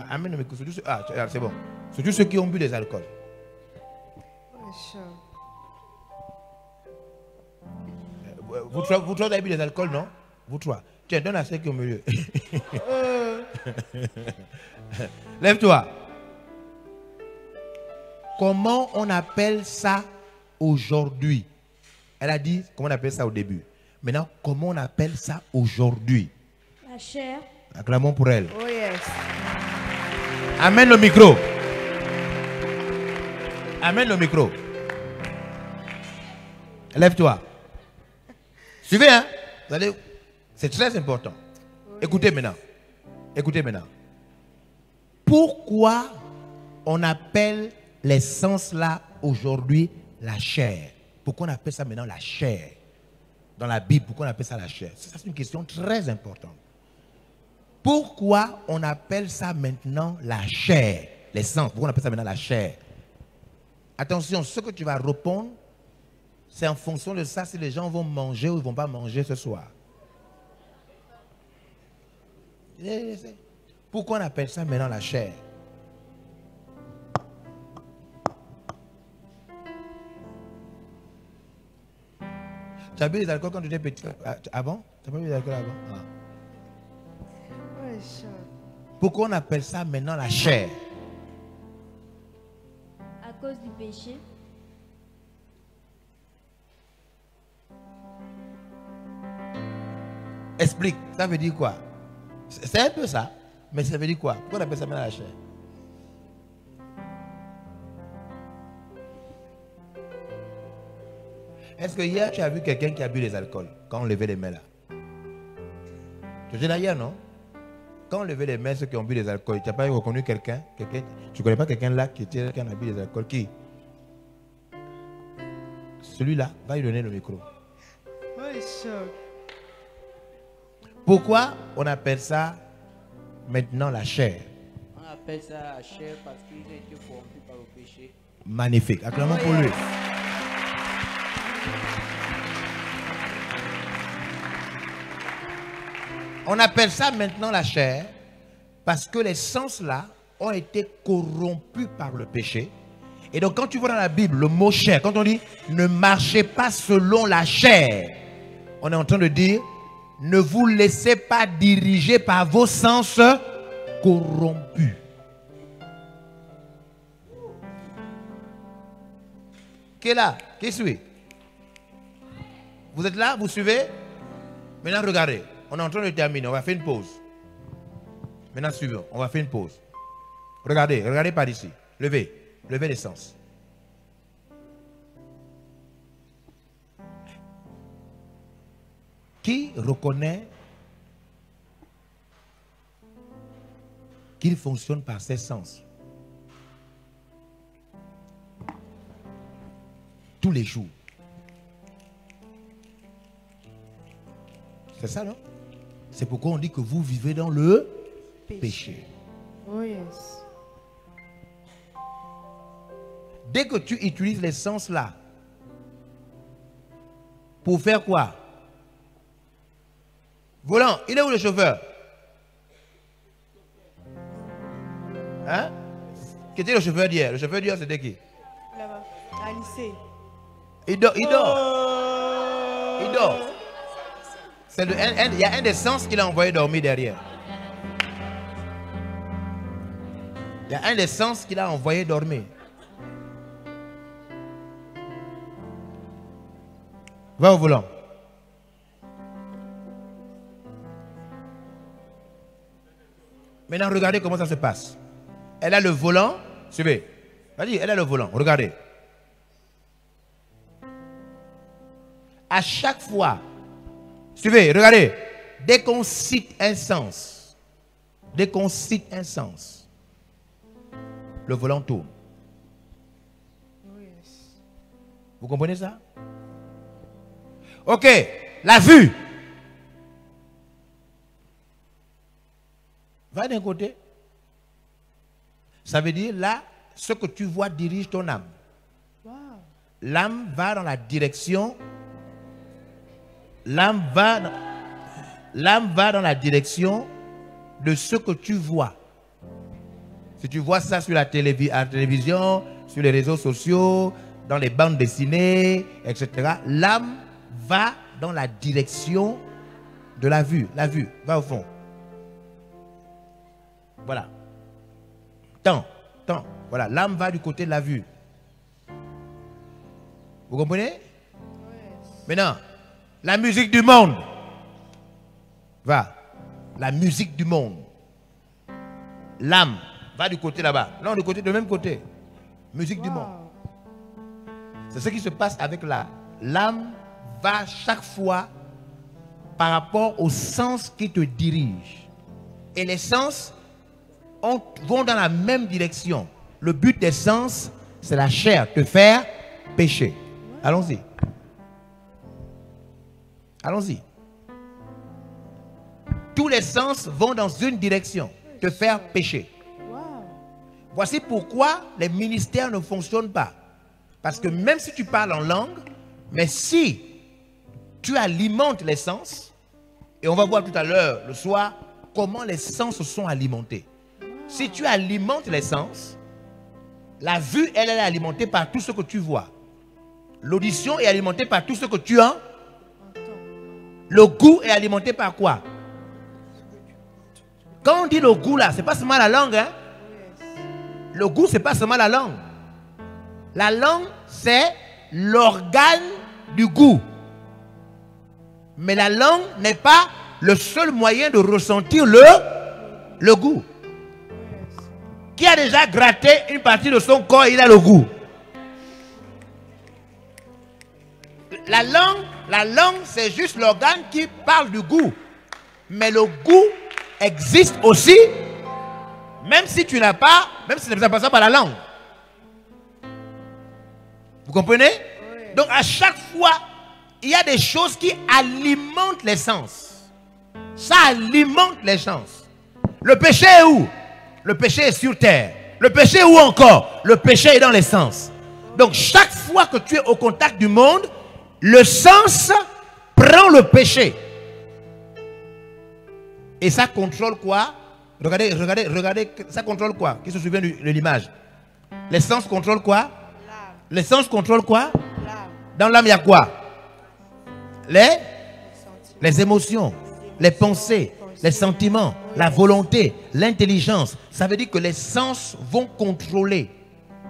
Amène le micro. C'est bon. Surtout ceux qui ont bu des alcools. Vous trois, vous avez bu des alcools, non? Vous trois. Tiens, donne à ceux qui ont au milieu. Lève-toi. comment on appelle ça aujourd'hui? Elle a dit comment on appelle ça au début. Maintenant, comment on appelle ça aujourd'hui? La chair. Acclamons pour elle. Oh yes. Amène le micro. Amène le micro. Lève-toi. Suivez, hein? Vous allez... C'est très important. Écoutez maintenant. Écoutez maintenant. Pourquoi on appelle les sens là aujourd'hui la chair? Pourquoi on appelle ça maintenant la chair? Dans la Bible, pourquoi on appelle ça la chair? Ça, c'est une question très importante. Pourquoi on appelle ça maintenant la chair? Les sens, pourquoi on appelle ça maintenant la chair? Attention, ce que tu vas répondre, c'est en fonction de ça si les gens vont manger ou ils ne vont pas manger ce soir. Pourquoi on appelle ça maintenant la chair? Tu as bu des alcools quand tu étais petit avant? Tu n'as pas bu des alcools avant? Ah. Pourquoi on appelle ça maintenant la chair? À cause du péché. Explique, ça veut dire quoi? C'est un peu ça, mais ça veut dire quoi? Pourquoi on appelle ça maintenant la chair? Est-ce que hier tu as vu quelqu'un qui a bu des alcools quand on levait les mains là? Tu étais là hier, non? Quand on levait les mains, ceux qui ont bu des alcools, tu n'as pas reconnu quelqu'un? Tu ne connais pas quelqu'un là qui a bu des alcools? Qui? Celui-là, va lui donner le micro. Pourquoi on appelle ça maintenant la chair? On appelle ça la chair parce qu'il a été corrompu par le péché. Magnifique. Acclamons pour lui. On appelle ça maintenant la chair parce que les sens là ont été corrompus par le péché. Et donc quand tu vois dans la Bible le mot chair, quand on dit ne marchez pas selon la chair, on est en train de dire ne vous laissez pas diriger par vos sens corrompus. Qui est là? Qui suit? Vous êtes là? Vous suivez? Maintenant regardez. On est en train de terminer. On va faire une pause. Maintenant suivons. On va faire une pause. Regardez. Regardez par ici. Levez. Levez les sens. Qui reconnaît qu'il fonctionne par ses sens? Tous les jours. C'est ça, non? C'est pourquoi on dit que vous vivez dans le péché. Oh yes. Dès que tu utilises les sens là, pour faire quoi? Volant, il est où le chauffeur? Hein? Qui était le chauffeur d'hier? Le chauffeur d'hier c'était qui? Là-bas. Anissé. Il dort. Il dort. Il y a un des sens qu'il a envoyé dormir derrière. Il y a un des sens qu'il a envoyé dormir. Va au volant. Maintenant, regardez comment ça se passe. Elle a le volant. Suivez. Vas-y, elle a le volant. Regardez. À chaque fois, suivez, regardez. Dès qu'on cite un sens, le volant tourne. Vous comprenez ça? Ok, la vue. Va d'un côté. Ça veut dire là, ce que tu vois dirige ton âme. Wow. L'âme va dans la direction. L'âme va dans la direction de ce que tu vois. Si tu vois ça sur la télévision, sur les réseaux sociaux, dans les bandes dessinées, etc., l'âme va dans la direction de la vue. La vue, va au fond. Voilà. Voilà, l'âme va du côté de la vue. Vous comprenez? Maintenant, la musique du monde. Va. La musique du monde. L'âme. Va du côté là-bas. Non, du côté, de même côté. Musique du monde. C'est ce qui se passe avec l'âme. Va chaque fois par rapport au sens qui te dirige. Et les sens vont dans la même direction. Le but des sens, c'est la chair, te faire pécher. Allons-y. Allons-y. Tous les sens vont dans une direction, te faire pécher. Voici pourquoi les ministères ne fonctionnent pas. Parce que même si tu parles en langue, mais si tu alimentes les sens, et on va voir tout à l'heure, le soir, comment les sens sont alimentés. Si tu alimentes les sens, la vue, elle est alimentée par tout ce que tu vois. L'audition est alimentée par tout ce que tu as. Le goût est alimenté par quoi? Quand on dit le goût là, c'est pas seulement la langue. Hein? Le goût, c'est pas seulement la langue. La langue, c'est l'organe du goût. Mais la langue n'est pas le seul moyen de ressentir le goût. Qui a déjà gratté une partie de son corps et il a le goût? La langue, c'est juste l'organe qui parle du goût. Mais le goût existe aussi, même si tu n'as pas, même si tu n'as pas ça par la langue. Vous comprenez? Oui. Donc à chaque fois, il y a des choses qui alimentent les sens. Ça alimente les sens. Le péché est où? Le péché est sur terre. Le péché est où encore? Le péché est dans les sens. Donc chaque fois que tu es au contact du monde, le sens prend le péché. Et ça contrôle quoi? Regardez, ça contrôle quoi? Qui se souvient de l'image? Les sens contrôlent quoi? Les sens contrôlent quoi? Dans l'âme, il y a quoi? Les émotions, les pensées, les sentiments, la volonté, l'intelligence. Ça veut dire que les sens vont contrôler.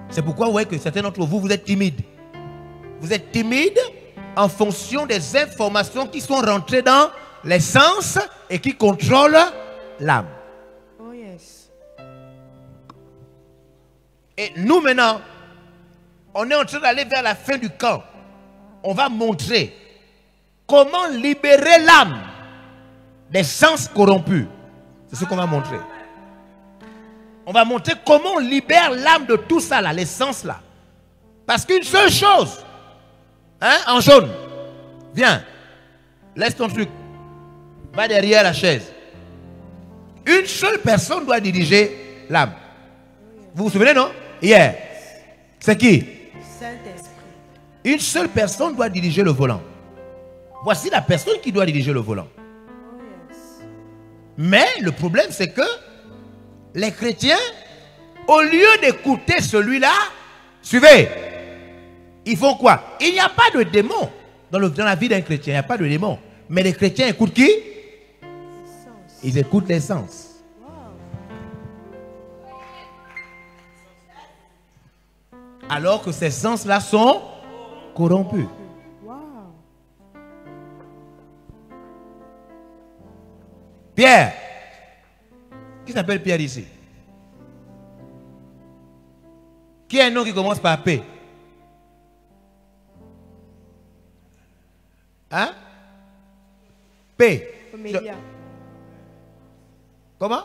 C'est pourquoi vous voyez que certains d'entre vous, vous êtes timides. Vous êtes timides en fonction des informations qui sont rentrées dans les sens et qui contrôlent l'âme. Oh yes. Et nous maintenant, on est en train d'aller vers la fin du camp. On va montrer comment libérer l'âme des sens corrompus. C'est ce qu'on va montrer. On va montrer comment on libère l'âme de tout ça là, les sens là. Parce qu'une seule chose, hein, en jaune, viens, laisse ton truc, va derrière la chaise. Une seule personne doit diriger l'âme. Vous vous souvenez, non? Hier, c'est qui? Saint-Esprit. Une seule personne doit diriger le volant. Voici la personne qui doit diriger le volant. Mais le problème, c'est que les chrétiens, au lieu d'écouter celui-là, suivez, ils font quoi? Il n'y a pas de démon dans la vie d'un chrétien. Il n'y a pas de démon. Mais les chrétiens écoutent qui? Ils écoutent les sens. Alors que ces sens-là sont corrompus. Pierre. Qui s'appelle Pierre ici? Qui a un nom qui commence par P? Hein? P. Comment?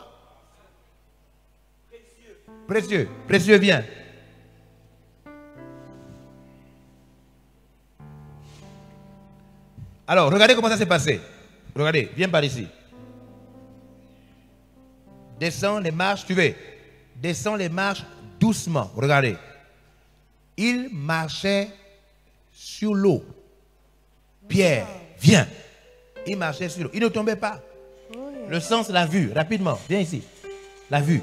Précieux. Précieux, viens. Alors, regardez comment ça s'est passé. Regardez, viens par ici. Descends les marches, tu veux. Descends les marches doucement. Regardez. Il marchait sur l'eau. Pierre, viens. Il marchait sur l'eau. Il ne tombait pas. Le sens l'a vu. Rapidement, viens ici. L'a vu.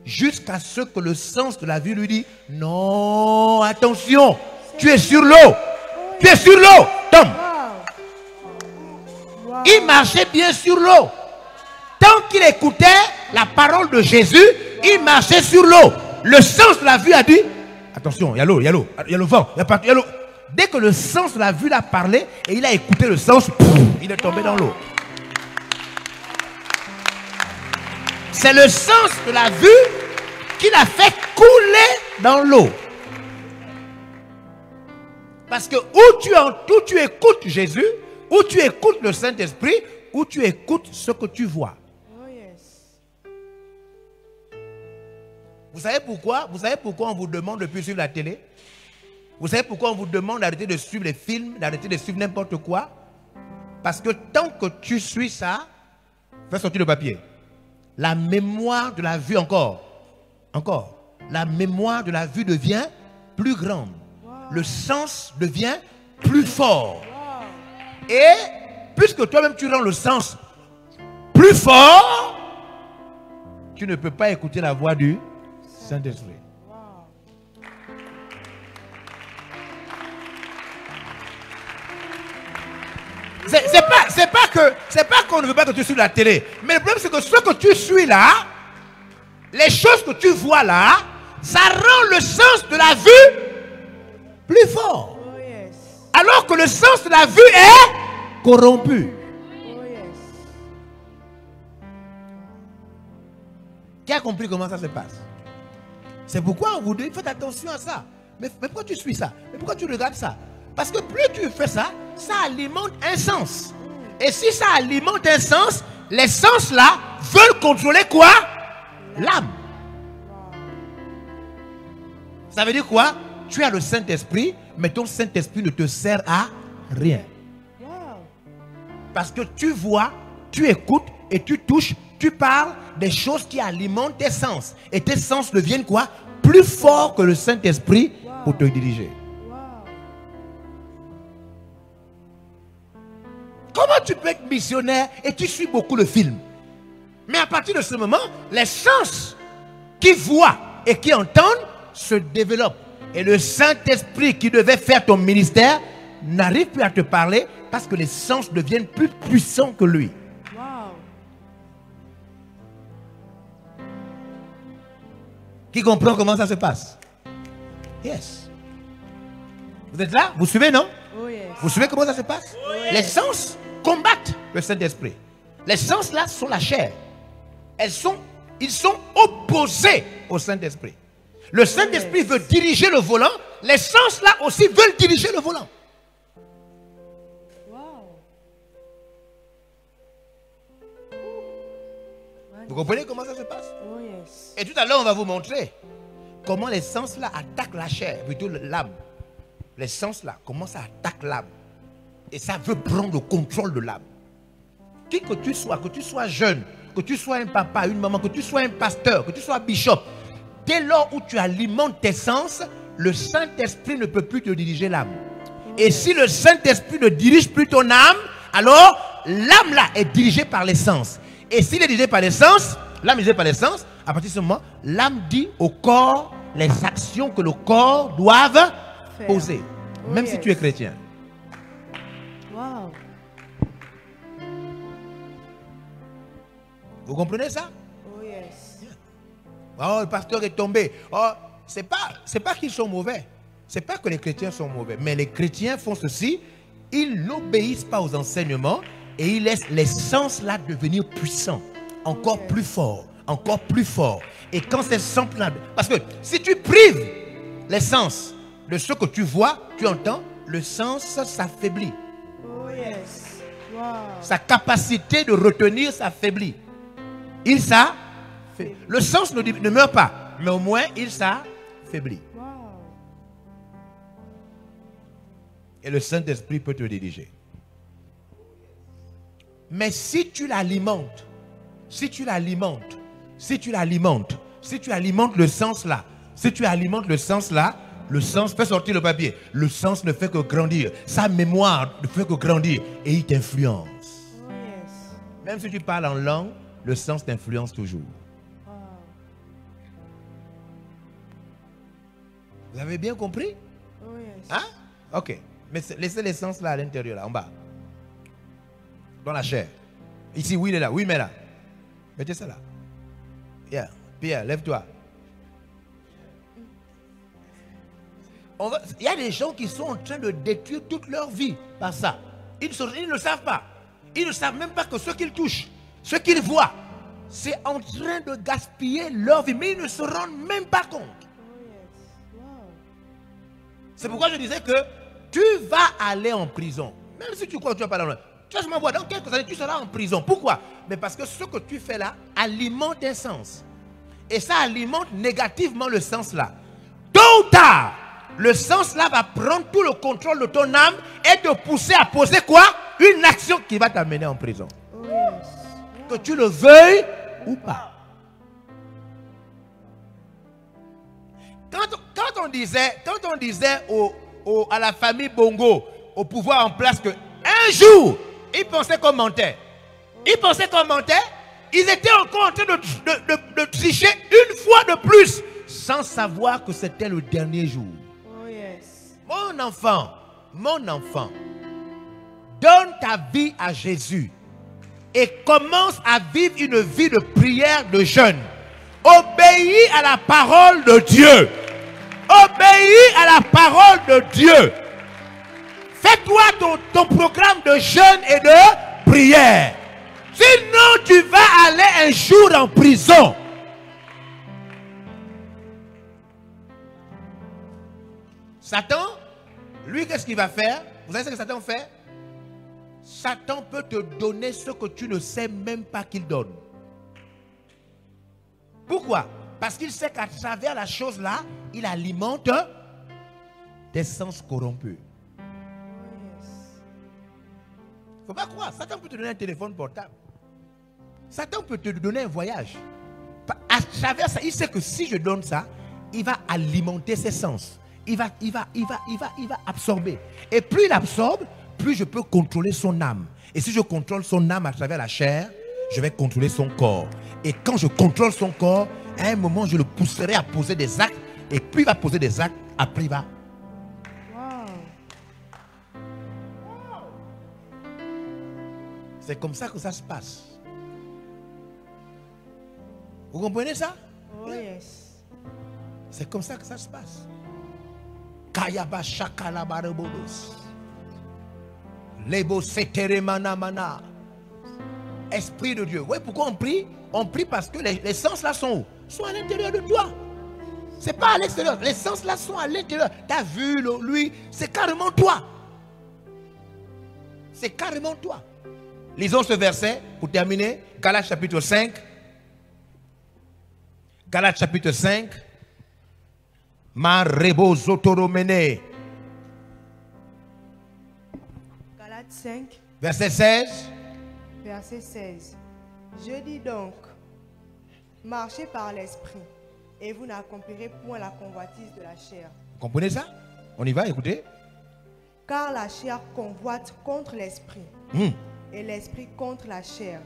Jusqu'à ce que le sens de la vue lui dit, non, attention, tu es sur l'eau. Tu es sur l'eau. Tombe. Il marchait bien sur l'eau. Tant qu'il écoutait la parole de Jésus, il marchait sur l'eau. Le sens de la vue a dit, attention, il y a l'eau, il y a l'eau, il y a le vent, il y a l'eau. dès que le sens de la vue l'a parlé, et il a écouté le sens, il est tombé dans l'eau. C'est le sens de la vue qui l'a fait couler dans l'eau. Parce que où tu écoutes Jésus, où tu écoutes le Saint-Esprit, où tu écoutes ce que tu vois. Oh yes. Vous savez pourquoi on vous demande de ne plus suivre la télé? Vous savez pourquoi on vous demande d'arrêter de suivre les films, d'arrêter de suivre n'importe quoi? Parce que tant que tu suis ça, fais sortir le papier. La mémoire de la vue encore, la mémoire de la vue devient plus grande. Wow. Le sens devient plus fort. Wow. Et puisque toi-même tu rends le sens plus fort, tu ne peux pas écouter la voix du Saint-Esprit. Wow. C'est pas qu'on ne veut pas que tu suives la télé. Mais le problème c'est que ce que tu suis là, les choses que tu vois là, ça rend le sens de la vue plus fort. Oh yes. Alors que le sens de la vue est corrompu. Oh yes. Qui a compris comment ça se passe? C'est pourquoi on vous dit, faites attention à ça. Mais pourquoi tu suis ça? Mais pourquoi tu regardes ça? Parce que plus tu fais ça, ça alimente un sens. Et si ça alimente un sens, les sens là veulent contrôler quoi? L'âme. Ça veut dire quoi? Tu as le Saint-Esprit, mais ton Saint-Esprit ne te sert à rien. Parce que tu vois, tu écoutes et tu touches, tu parles des choses qui alimentent tes sens. Et tes sens deviennent quoi? Plus forts que le Saint-Esprit pour te diriger. Comment tu peux être missionnaire et tu suis beaucoup le film? Mais à partir de ce moment, les sens qui voient et qui entendent se développent. Et le Saint-Esprit qui devait faire ton ministère n'arrive plus à te parler parce que les sens deviennent plus puissants que lui. Wow. Qui comprend comment ça se passe? Yes. Vous êtes là? Vous suivez, non? Oh yes. Vous suivez comment ça se passe? Oh yes. Les sens combattent le Saint-Esprit. Les sens là sont la chair. Ils sont opposés au Saint-Esprit. Le Saint-Esprit veut diriger le volant. Les sens là aussi veulent diriger le volant. Wow. Vous comprenez comment ça se passe? Oh yes. Et tout à l'heure, on va vous montrer comment les sens là attaquent la chair, plutôt l'âme. Les sens là, comment ça attaque l'âme. Et ça veut prendre le contrôle de l'âme. Qui que tu sois jeune, que tu sois un papa, une maman, que tu sois un pasteur, que tu sois bishop, dès lors où tu alimentes tes sens, le Saint-Esprit ne peut plus te diriger l'âme. Et si le Saint-Esprit ne dirige plus ton âme, alors l'âme là est dirigée par les sens. Et s'il est dirigé par les sens, l'âme est dirigée par les sens, à partir de ce moment, l'âme dit au corps les actions que le corps doit poser. Même si tu es chrétien. Wow. Vous comprenez ça? Oh yes. Oh, le pasteur est tombé. Oh, c'est pas qu'ils sont mauvais. C'est pas que les chrétiens sont mauvais. Mais les chrétiens font ceci. Ils n'obéissent pas aux enseignements et ils laissent les sens là devenir puissants. Encore plus forts. Encore plus forts. Et quand ces sens là... Parce que si tu prives les sens de ce que tu vois, tu entends, le sens s'affaiblit. Oh yes. Wow. Sa capacité de retenir s'affaiblit. Le sens ne meurt pas, mais au moins il s'affaiblit. Wow. Et le Saint-Esprit peut te diriger. Mais si tu l'alimentes, si tu alimentes le sens là, le sens fait sortir le papier. Le sens ne fait que grandir. Sa mémoire ne fait que grandir. Et il t'influence. Oh yes. Même si tu parles en langue, le sens t'influence toujours. Wow. Vous avez bien compris? Oh yes. Hein? Ok. Mais laissez les sens là à l'intérieur, là, en bas. Dans la chair. Ici, oui, il est là. Oui, mais là. Mettez ça là. Yeah. Pierre, lève-toi. Il y a des gens qui sont en train de détruire toute leur vie par ça. Ils ne le savent pas. Ils ne savent même pas que ce qu'ils touchent, ce qu'ils voient, c'est en train de gaspiller leur vie. Mais ils ne se rendent même pas compte. C'est pourquoi je disais que tu vas aller en prison. Même si tu crois que tu vas pas dans le... Tu vas me voir, dans quelques années, tu seras en prison. Pourquoi? Mais parce que ce que tu fais là alimente un sens. Et ça alimente négativement le sens là. Tôt ou tard, le sens là va prendre tout le contrôle de ton âme et te pousser à poser quoi? Une action qui va t'amener en prison. Que tu le veuilles ou pas. Quand on disait à la famille Bongo, au pouvoir en place, que un jour, ils pensaient qu'on mentait. Ils pensaient qu'on mentait. Ils étaient encore en train de tricher une fois de plus, sans savoir que c'était le dernier jour. Mon enfant, donne ta vie à Jésus et commence à vivre une vie de prière, de jeûne. Obéis à la parole de Dieu. Obéis à la parole de Dieu. Fais-toi ton programme de jeûne et de prière. Sinon, tu vas aller un jour en prison. Satan, lui, qu'est-ce qu'il va faire? Vous savez ce que Satan fait? Satan peut te donner ce que tu ne sais même pas qu'il donne. Pourquoi? Parce qu'il sait qu'à travers la chose là, il alimente des sens corrompus. Il ne faut pas croire. Satan peut te donner un téléphone portable. Satan peut te donner un voyage. À travers ça, il sait que si je donne ça, il va alimenter ses sens. Il va absorber. Et plus il absorbe, plus je peux contrôler son âme. Et si je contrôle son âme à travers la chair, je vais contrôler son corps. Et quand je contrôle son corps, à un moment, je le pousserai à poser des actes. Et plus il va poser des actes, après il va. C'est comme ça que ça se passe. Vous comprenez ça? Oh yes. C'est comme ça que ça se passe. Kayaba shakalabarebodos. Lebo setere mana. Esprit de Dieu. Oui, pourquoi on prie? On prie parce que les sens là sont où? Sont à l'intérieur de toi. C'est pas à l'extérieur. Les sens là sont à l'intérieur. Tu as vu, lui, c'est carrément toi. C'est carrément toi. Lisons ce verset pour terminer. Galates chapitre 5. Galates chapitre 5. Marebo zotoromene. Galates 5. Verset 16. Verset 16. Je dis donc, marchez par l'esprit, et vous n'accomplirez point la convoitise de la chair. Vous comprenez ça? On y va, écoutez. Car la chair convoite contre l'esprit, et l'esprit contre la chair.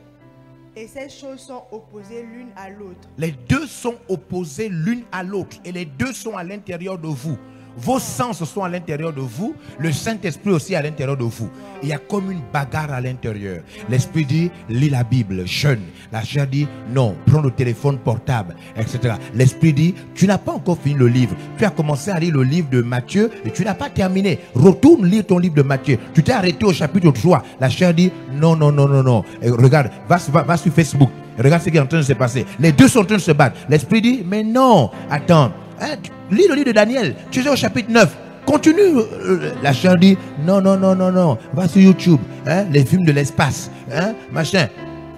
Et ces choses sont opposées l'une à l'autre. Les deux sont opposées l'une à l'autre. Et les deux sont à l'intérieur de vous. Vos sens sont à l'intérieur de vous. Le Saint-Esprit aussi à l'intérieur de vous. Il y a comme une bagarre à l'intérieur. L'Esprit dit, lis la Bible, jeûne. La chair dit, non, prends le téléphone portable, etc. L'Esprit dit, tu n'as pas encore fini le livre. Tu as commencé à lire le livre de Matthieu et tu n'as pas terminé. Retourne lire ton livre de Matthieu. Tu t'es arrêté au chapitre 3. La chair dit, non, non, non, non, non. Et regarde, va sur Facebook. Regarde ce qui est en train de se passer. Les deux sont en train de se battre. L'Esprit dit, mais non, attends. Hein, lis le livre de Daniel. Tu es au chapitre 9. Continue. La chair dit, non, non, non, non, non. Va sur YouTube. Hein, les films de l'espace. Hein, machin.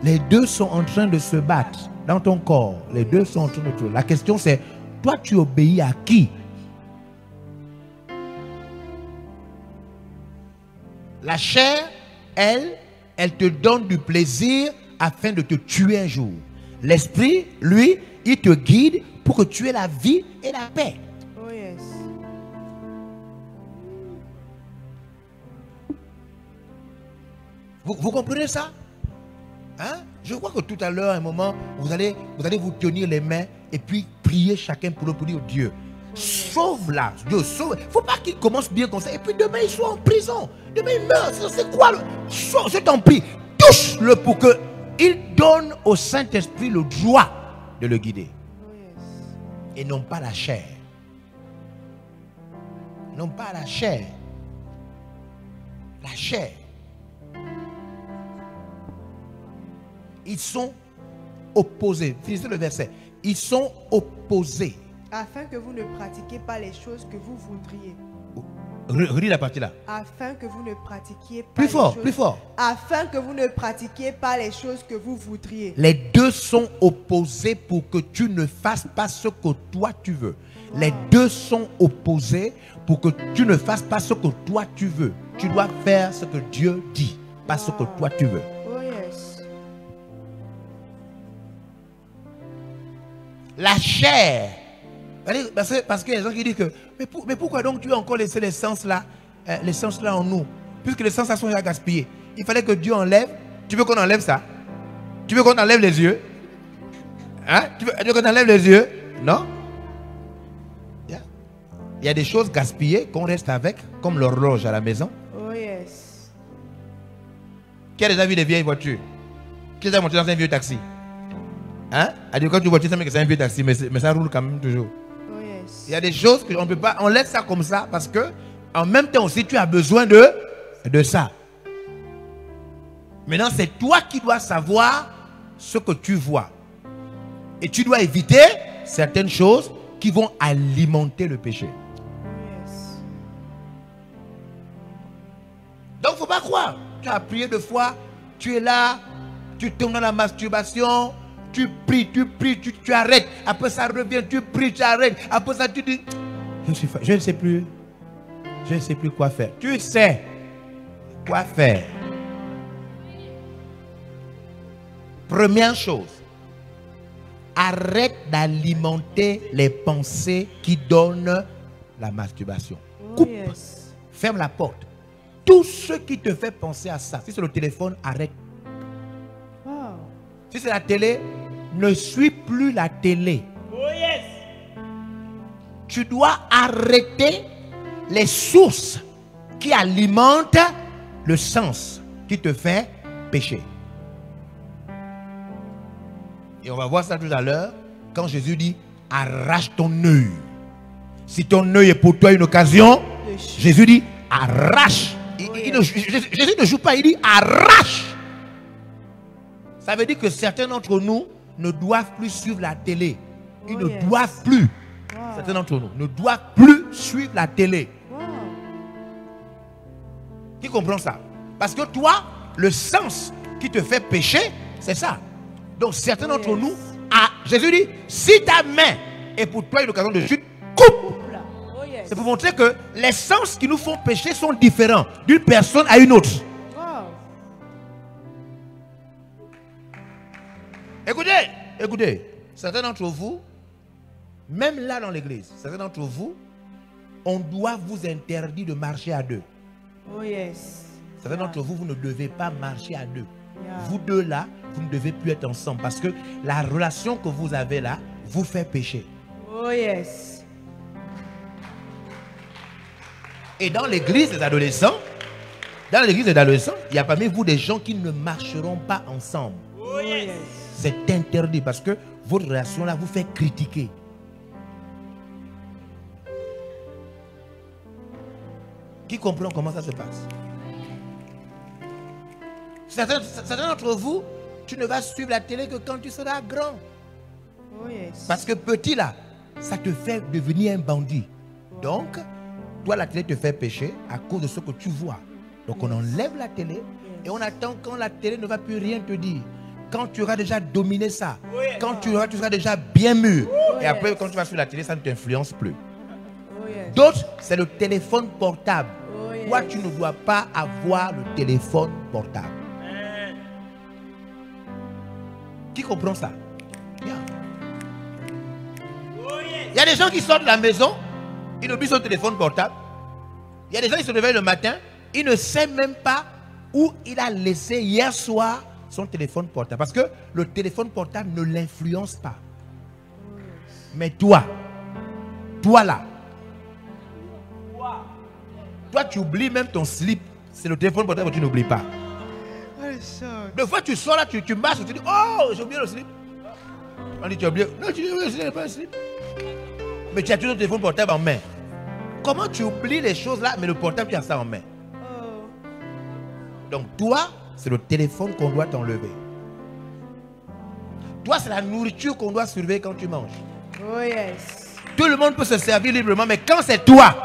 Les deux sont en train de se battre dans ton corps. Les deux sont en train de se... La question c'est, toi tu obéis à qui? La chair, elle te donne du plaisir afin de te tuer un jour. L'esprit, lui, il te guide pour que tu aies la vie et la paix. Oh yes. Vous comprenez ça? Hein? Je crois que tout à l'heure, à un moment, vous allez vous tenir les mains et puis prier chacun pour l'autre, pour dire Dieu, sauve-la, Dieu, sauve. Il ne faut pas qu'il commence bien comme ça. Et puis demain, il soit en prison. Demain, il meurt. C'est quoi? Je t'en prie, touche-le pour qu'il donne au Saint-Esprit le droit de le guider. Et non pas la chair. non pas la chair. La chair. Ils sont opposés. Finissez le verset. Ils sont opposés. Afin que vous ne pratiquiez pas les choses que vous voudriez. Relis la partie là. Afin que vous ne pratiquiez pas Plus les fort, choses, plus fort. Afin que vous ne pratiquiez pas les choses que vous voudriez. Les deux sont opposés pour que tu ne fasses pas ce que toi tu veux. Les deux sont opposés pour que tu ne fasses pas ce que toi tu veux. Tu dois faire ce que Dieu dit, pas ce que toi tu veux. Oh yes. La chair. Parce qu'il y a des gens qui disent que mais pourquoi donc tu as encore laissé l'essence là en nous, puisque l'essence là sont déjà gaspillées. Il fallait que Dieu enlève. Tu veux qu'on enlève ça? Tu veux qu'on enlève les yeux? Hein? Tu veux qu'on enlève les yeux? Non? Il y a des choses gaspillées qu'on reste avec, comme l'horloge à la maison. Oh yes. Qui a déjà vu des vieilles voitures? Qui a déjà monté dans un vieux taxi? Hein? Quand tu vois, tu sais que c'est un vieux taxi, mais ça roule quand même toujours. Oh yes. Il y a des choses qu'on ne peut pas, on laisse ça comme ça parce que en même temps aussi tu as besoin de ça. Maintenant c'est toi qui dois savoir ce que tu vois. Et tu dois éviter certaines choses qui vont alimenter le péché. Yes. Donc il ne faut pas croire. Tu as prié 2 fois, tu es là, tu tombes dans la masturbation, tu pries, tu arrêtes. Après ça revient, tu pries, tu arrêtes. Après ça tu dis, je ne sais plus. Je ne sais plus quoi faire. Tu sais quoi faire. Première chose, arrête d'alimenter les pensées qui donnent la masturbation. Coupe. Oh yes. Ferme la porte. Tout ce qui te fait penser à ça, si c'est le téléphone, arrête. Wow. Si c'est la télé, ne suis plus la télé. Oh yes. Tu dois arrêter les sources qui alimentent le sens qui te fait pécher. Et on va voir ça tout à l'heure quand Jésus dit arrache ton œil. Si ton œil est pour toi une occasion, Jésus dit arrache. Jésus ne joue pas, il dit arrache. Ça veut dire que certains d'entre nous ne doivent plus suivre la télé. Ils ne doivent plus. Wow. Certains d'entre nous ne doivent plus suivre la télé. Wow. Qui comprend ça? Parce que toi, le sens qui te fait pécher, c'est ça. Donc certains d'entre nous, Jésus dit, si ta main est pour toi une occasion de chute, coupe. Oh yes. C'est pour montrer que les sens qui nous font pécher sont différents d'une personne à une autre. Wow. Écoutez, certains d'entre vous, même là dans l'église, certains d'entre vous, on doit vous interdire de marcher à deux. Oh yes. Certains d'entre vous, vous ne devez pas marcher à deux. Yeah. Vous deux là, vous ne devez plus être ensemble parce que la relation que vous avez là vous fait pécher. Oh yes. Et dans l'église des adolescents, il y a parmi vous des gens qui ne marcheront pas ensemble. Oh yes. C'est interdit parce que votre relation là vous fait critiquer. Qui comprend comment ça se passe? Certains d'entre vous, tu ne vas suivre la télé que quand tu seras grand. Oh yes. Parce que petit là, ça te fait devenir un bandit. Donc, toi la télé te fait pécher à cause de ce que tu vois. Donc on enlève la télé et on attend quand la télé ne va plus rien te dire. Quand tu auras déjà dominé ça, quand tu seras déjà bien mûr. Et après quand tu vas sur la télé, ça ne t'influence plus. Oh yes. D'autres, c'est le téléphone portable. Oh yes. Toi, tu ne dois pas avoir le téléphone portable. Qui comprend ça? Bien. Il y a des gens qui sortent de la maison, ils oublient son téléphone portable. Il y a des gens qui se réveillent le matin, ils ne savent même pas où il a laissé hier soir son téléphone portable. Parce que le téléphone portable ne l'influence pas. Mais toi là, toi tu oublies même ton slip. C'est le téléphone portable que tu n'oublies pas. Des fois tu sors là, tu marches, tu dis oh j'ai oublié le slip. On dit tu as oublié. Non, tu dis oui, je n'ai pas le slip. Mais tu as toujours le téléphone portable en main. comment tu oublies les choses là, mais le portable, tu as ça en main. Donc toi, c'est le téléphone qu'on doit t'enlever. Toi, c'est la nourriture qu'on doit surveiller quand tu manges. Oh yes. Tout le monde peut se servir librement, mais quand c'est toi,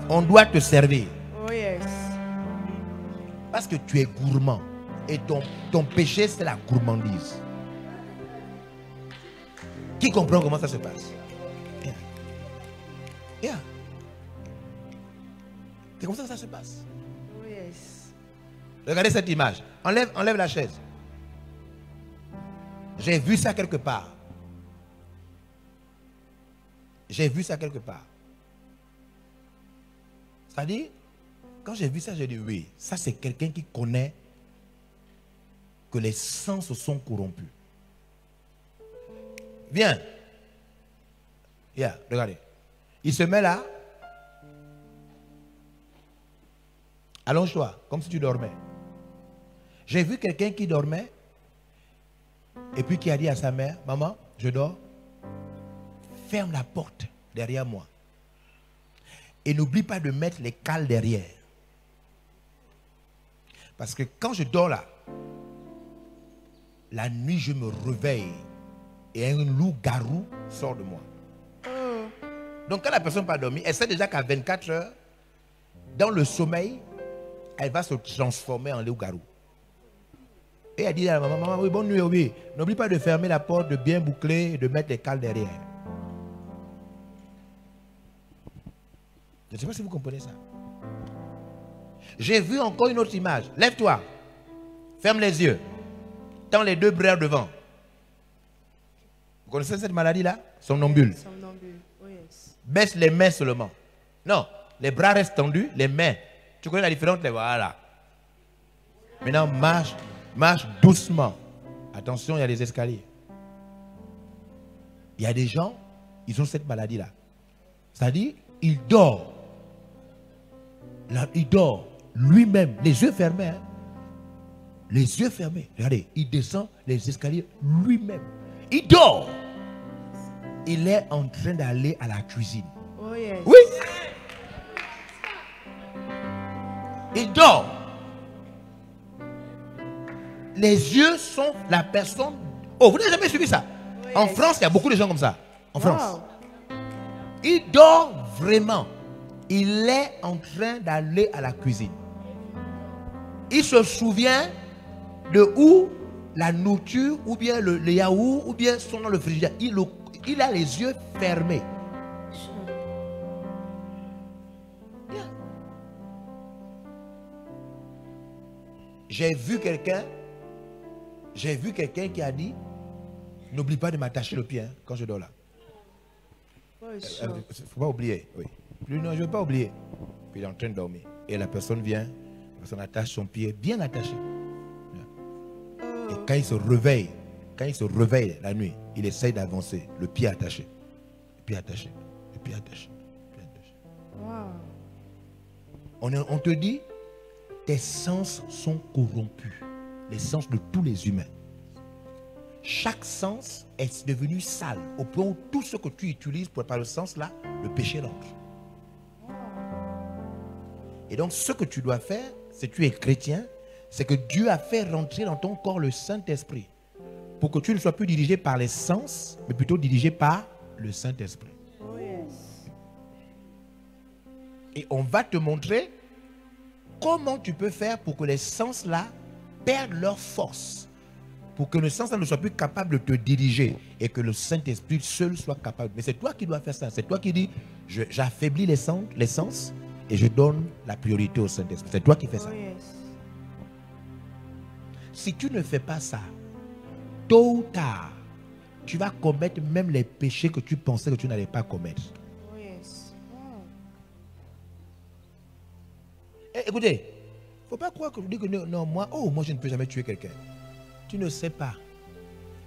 on doit te servir. Oh yes. Parce que tu es gourmand. Et ton péché, c'est la gourmandise. Qui comprend comment ça se passe? Yeah. Yeah. C'est comme ça que ça se passe. Oh yes. Regardez cette image. Enlève la chaise. J'ai vu ça quelque part. J'ai vu ça quelque part. C'est-à-dire, quand j'ai vu ça, j'ai dit oui, ça c'est quelqu'un qui connaît que les sens sont corrompus. Viens. Yeah, regardez. Il se met là. Allonge-toi, comme si tu dormais. J'ai vu quelqu'un qui dormait et puis qui a dit à sa mère, maman, je dors. Ferme la porte derrière moi. Et n'oublie pas de mettre les cales derrière. Parce que quand je dors là, la nuit je me réveille et un loup-garou sort de moi. Donc quand la personne n'a pas dormi, elle sait déjà qu'à 24 heures, dans le sommeil, elle va se transformer en loup-garou. Et elle dit à la maman, maman, oui, bonne nuit, oui. N'oublie pas de fermer la porte, de bien boucler et de mettre les cales derrière. Je ne sais pas si vous comprenez ça. J'ai vu encore une autre image. Lève-toi. Ferme les yeux. Tends les deux bras devant. Vous connaissez cette maladie-là? Somnambule. Somnambule. Oh yes. Baisse les mains seulement. Non, les bras restent tendus, les mains. Tu connais la différence? Voilà. Maintenant, marche doucement. Attention, il y a des escaliers. Il y a des gens, ils ont cette maladie-là. C'est-à-dire, il dort. Là, il dort lui-même, les yeux fermés. Hein. Les yeux fermés. Regardez, il descend les escaliers lui-même. Il dort. Il est en train d'aller à la cuisine. Oh yes. Oui. Il dort. Les yeux sont la personne. Oh, vous n'avez jamais suivi ça? Oui. En France, il y a beaucoup de gens comme ça. En France. Wow. Il dort vraiment. Il est en train d'aller à la cuisine. Il se souvient de où la nourriture, ou bien le yaourt, ou bien sont dans le frigidaire. Il a les yeux fermés. Yeah. J'ai vu quelqu'un qui a dit, n'oublie pas de m'attacher le pied hein, quand je dors là. Il ne faut pas oublier. Oui. Non, je ne veux pas oublier. Puis il est en train de dormir. Et la personne vient, la personne attache son pied bien attaché. Et quand il se réveille la nuit, il essaye d'avancer. Le pied attaché. Le pied attaché. Le pied attaché. Le pied attaché. Wow. On te dit, tes sens sont corrompus. Les sens de tous les humains. Chaque sens est devenu sale au point où tout ce que tu utilises par le sens là, le péché rentre. Et donc ce que tu dois faire, si tu es chrétien, c'est que Dieu a fait rentrer dans ton corps le Saint-Esprit pour que tu ne sois plus dirigé par les sens, mais plutôt dirigé par le Saint-Esprit. Oh yes. Et on va te montrer comment tu peux faire pour que les sens là perdent leur force. Pour que le sens là ne soit plus capable de te diriger et que le Saint-Esprit seul soit capable. Mais c'est toi qui dois faire ça. C'est toi qui dis, j'affaiblis les sens et je donne la priorité au Saint-Esprit. C'est toi qui fais ça. Oh yes. Si tu ne fais pas ça, tôt ou tard, tu vas commettre même les péchés que tu pensais que tu n'allais pas commettre. Oh yes. Wow. Écoutez, il ne faut pas croire que je dis que non, moi je ne peux jamais tuer quelqu'un. Tu ne sais pas.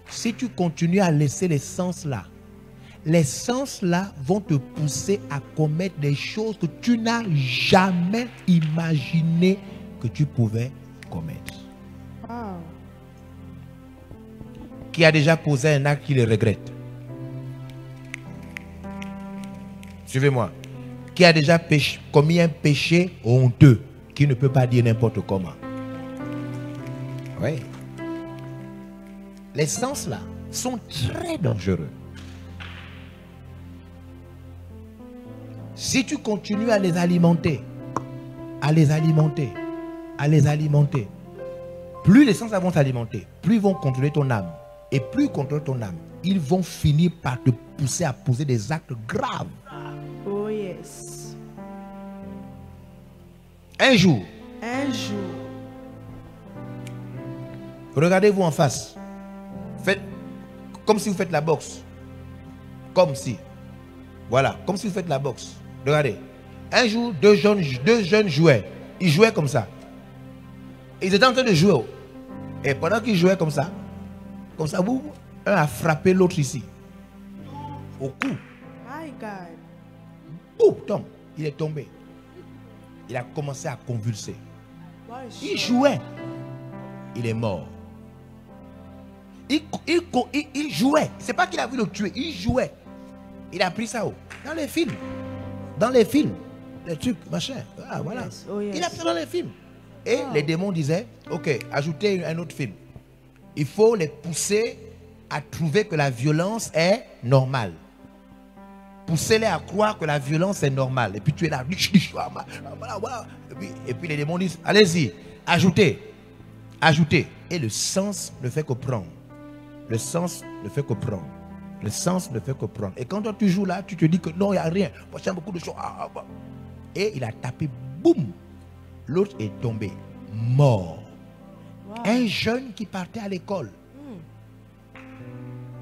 Si tu continues à laisser les sens là vont te pousser à commettre des choses que tu n'as jamais imaginé que tu pouvais commettre. Wow. Qui a déjà posé un acte qu'il regrette? Suivez-moi. qui a déjà commis un péché honteux, qui ne peut pas dire n'importe comment. Oui. Les sens là sont très dangereux. Si tu continues à les alimenter, plus les sens vont s'alimenter, plus ils vont contrôler ton âme. Et plus ils contrôlent ton âme, ils vont finir par te pousser à poser des actes graves. Oh yes. Un jour, regardez-vous en face. Faites comme si vous faites la boxe. Comme si. Voilà, comme si vous faites la boxe. Regardez. Un jour, deux jeunes jouaient. Ils jouaient comme ça. Ils étaient en train de jouer. Et pendant qu'ils jouaient comme ça, un a frappé l'autre ici. Au cou. My God. Boum, tombe. Il est tombé. Il a commencé à convulser. Il jouait. Il est mort. Il jouait. C'est pas qu'il a voulu le tuer. Il jouait. Il a pris ça dans les films. Les trucs, machin. Ah, voilà. Yes. Oh, yes. Il a pris ça dans les films. Et les démons disaient, ok, ajoutez un autre film. Il faut les pousser à trouver que la violence est normale. Poussez-les à croire que la violence est normale. Et puis tu es là. Et puis les démons disent, allez-y, ajoutez. Et le sens ne fait que prendre. Le sens ne fait que prendre. Et quand toi tu joues là, tu te dis que non, il n'y a rien. Moi, j'aime beaucoup de choses. Et il a tapé, boum. L'autre est tombé, mort. Wow. Un jeune qui partait à l'école.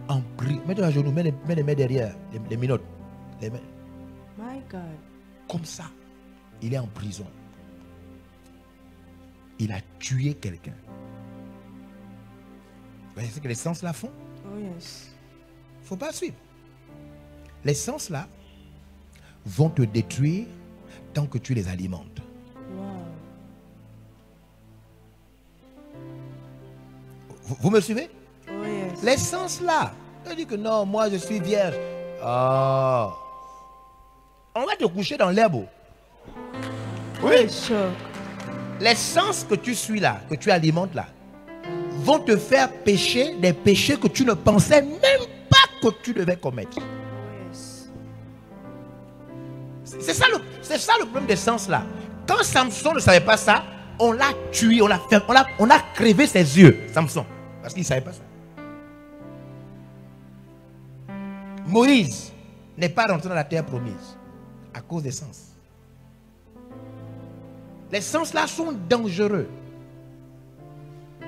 En prix. Mets-toi à genoux, mets les mains derrière, les minottes. Les mains. My God. Comme ça, il est en prison. Il a tué quelqu'un. Vous voyez ce que les sens là font? Oh yes. Il ne faut pas suivre. Les sens là vont te détruire tant que tu les alimentes. Vous me suivez? Oh yes. Les sens là. Tu dis que non, moi je suis vierge. Oh. On va te coucher dans l'herbe. Oui. Les sens que tu suis là, que tu alimentes là, vont te faire pécher des péchés que tu ne pensais même pas que tu devais commettre. Oh yes. C'est ça le problème des sens là. Quand Samson ne savait pas ça, on l'a tué, on a crevé ses yeux, Samson. Parce qu'il ne savait pas ça. Moïse n'est pas rentré dans la terre promise à cause des sens. Les sens là sont dangereux.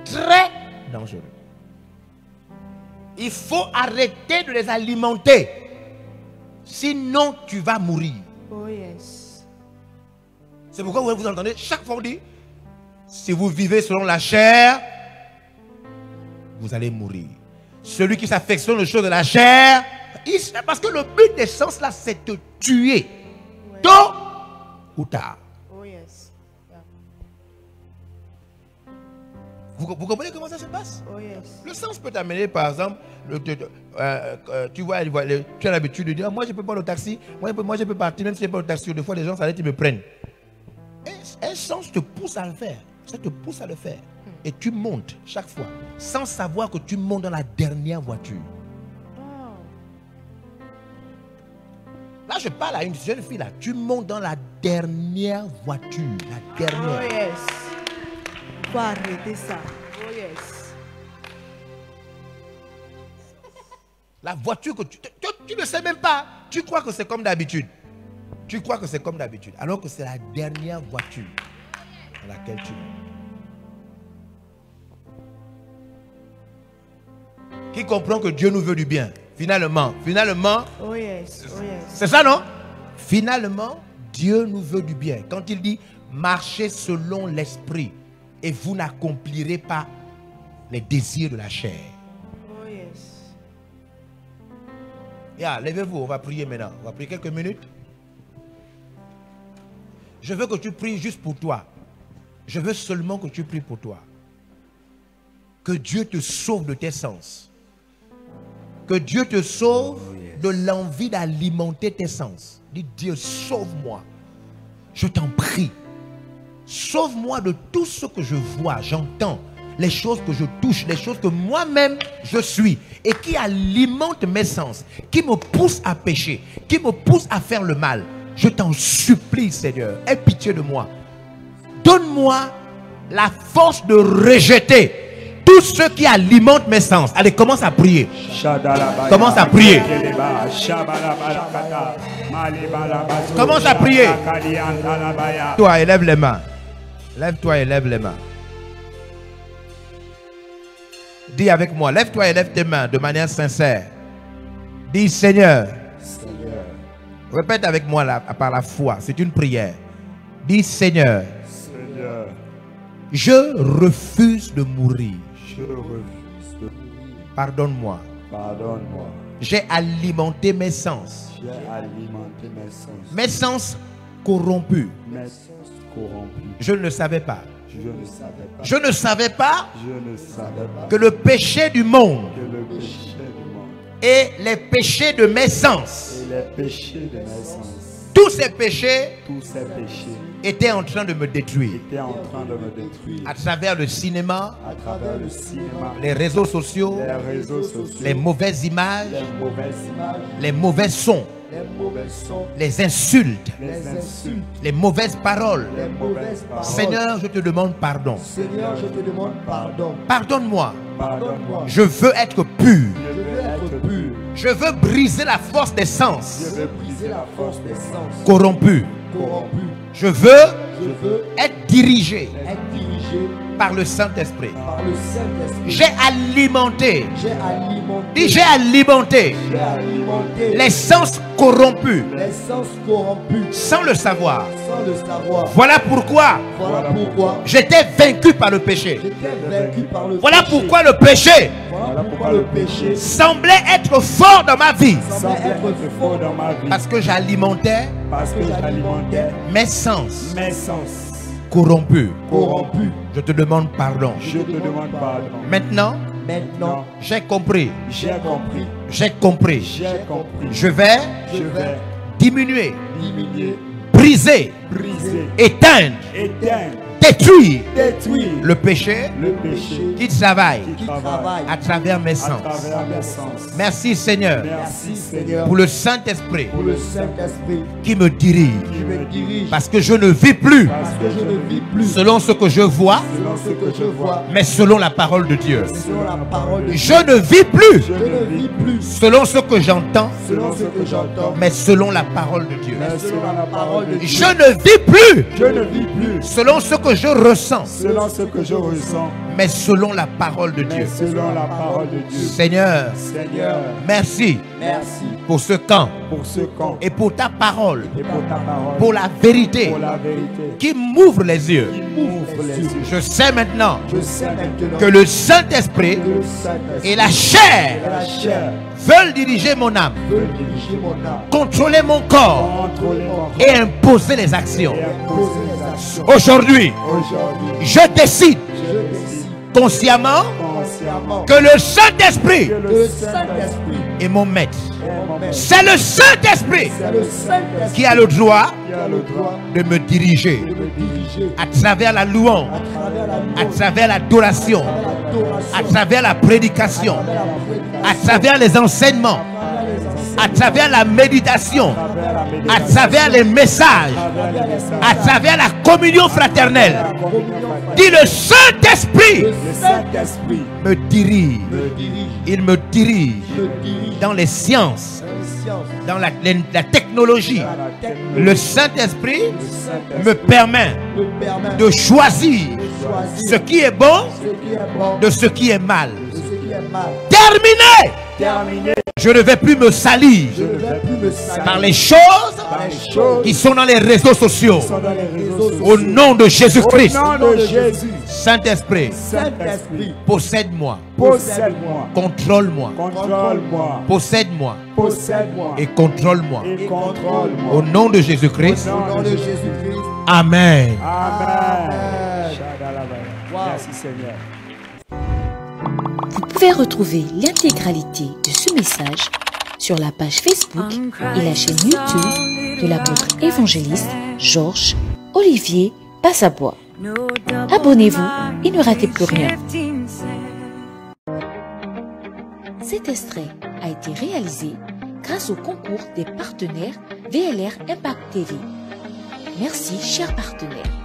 Très dangereux. Il faut arrêter de les alimenter. Sinon, tu vas mourir. Oh yes. C'est pourquoi vous entendez chaque fois on dit, si vous vivez selon la chair, vous allez mourir. Celui qui s'affectionne aux choses de la chair, parce que le but des sens là, c'est de tuer. Ouais. Tôt ou tard. Oh yes. Yeah. Vous comprenez comment ça se passe? Oh yes. Le sens peut t'amener, par exemple, tu vois, tu as l'habitude de dire, moi je peux prendre le taxi, moi je peux partir, même si je peux prendre le taxi, des fois les gens s'arrêtent et me prennent. Et un sens te pousse à le faire. Ça te pousse à le faire. Et tu montes chaque fois, sans savoir que tu montes dans la dernière voiture. Oh. Là, je parle à une jeune fille, là. Tu montes dans la dernière voiture. La dernière. Oh yes. Faut arrêter ça. Oh yes. La voiture que tu ne sais même pas. Tu crois que c'est comme d'habitude. Tu crois que c'est comme d'habitude. Alors que c'est la dernière voiture dans laquelle tu montes. Qui comprend que Dieu nous veut du bien. Finalement. Oh yes. Oh yes. C'est ça, non? Finalement, Dieu nous veut du bien. Quand il dit marchez selon l'esprit et vous n'accomplirez pas les désirs de la chair. Oh yes. Levez-vous, on va prier maintenant. On va prier quelques minutes. Je veux que tu pries juste pour toi. Je veux seulement que tu pries pour toi. Que Dieu te sauve de tes sens. Que Dieu te sauve de l'envie d'alimenter tes sens. Dis Dieu, sauve-moi. Je t'en prie. Sauve-moi de tout ce que je vois, j'entends, les choses que je touche, les choses que moi-même je suis et qui alimentent mes sens, qui me poussent à pécher, qui me poussent à faire le mal. Je t'en supplie, Seigneur, aie pitié de moi. Donne-moi la force de rejeter tout ce qui alimente mes sens. Allez, commence à prier. Commence à prier. Commence à prier. Toi, élève les mains. Lève-toi et lève les mains. Dis avec moi, lève-toi et lève tes mains de manière sincère. Dis Seigneur. Répète avec moi là, par la foi, c'est une prière. Dis Seigneur. Je refuse de mourir. Pardonne-moi. J'ai alimenté mes sens. Mes sens corrompus. Je ne le savais pas. Je ne savais pas que le péché du monde et les péchés de mes sens, tous ces péchés étaient en train de me détruire. À travers le cinéma, les réseaux sociaux, les mauvaises images, les mauvais sons, les insultes, les mauvaises paroles. Seigneur, je te demande pardon. Pardonne-moi. Je veux être pur. Je veux briser la force des sens corrompus. Je veux être dirigé par le Saint-Esprit. J'ai alimenté les sens corrompus sans le savoir. Voilà pourquoi j'étais vaincu par le péché. Voilà pourquoi le péché semblait être fort dans ma vie. Parce que j'alimentais mes sens corrompus. Je te demande pardon. Maintenant, j'ai compris. J'ai compris. Je vais diminuer, briser, éteindre, détruire le péché qui travaille à travers mes sens. Merci Seigneur pour le Saint-Esprit qui me dirige. Parce que je ne vis plus selon ce que je vois, mais selon la parole de Dieu. Je ne vis plus selon ce que j'entends, mais selon la parole de Dieu. Je ne vis plus selon ce que je ressens, mais selon la parole de Dieu. Seigneur, merci pour ce camp et pour ta parole, pour la vérité qui m'ouvre les yeux. Je sais maintenant que le Saint-Esprit et la chair veulent diriger mon âme, contrôler mon corps et imposer les actions. Aujourd'hui, je décide consciemment que le Saint-Esprit est mon maître. C'est le Saint-Esprit qui a le droit de me diriger à travers la louange, à travers l'adoration, à travers la prédication, à travers les enseignements, à travers la méditation, à travers les messages, à travers la communion fraternelle. Dis le Saint-Esprit me dirige. Il me dirige dans les sciences, dans la technologie. Le Saint-Esprit me permet de choisir ce qui est bon de ce qui est mal. Terminé. Je ne vais plus me salir par les choses qui sont dans les réseaux sociaux. Au nom de Jésus-Christ. Saint-Esprit, possède-moi. Contrôle-moi. Possède-moi. Et contrôle-moi. Au nom de Jésus-Christ. Amen. Merci Seigneur. Vous pouvez retrouver l'intégralité de ce message sur la page Facebook et la chaîne YouTube de l'apôtre évangéliste Georges Olivier Passabois. Abonnez-vous et ne ratez plus rien. Cet extrait a été réalisé grâce au concours des partenaires VLR Impact TV. Merci, chers partenaires.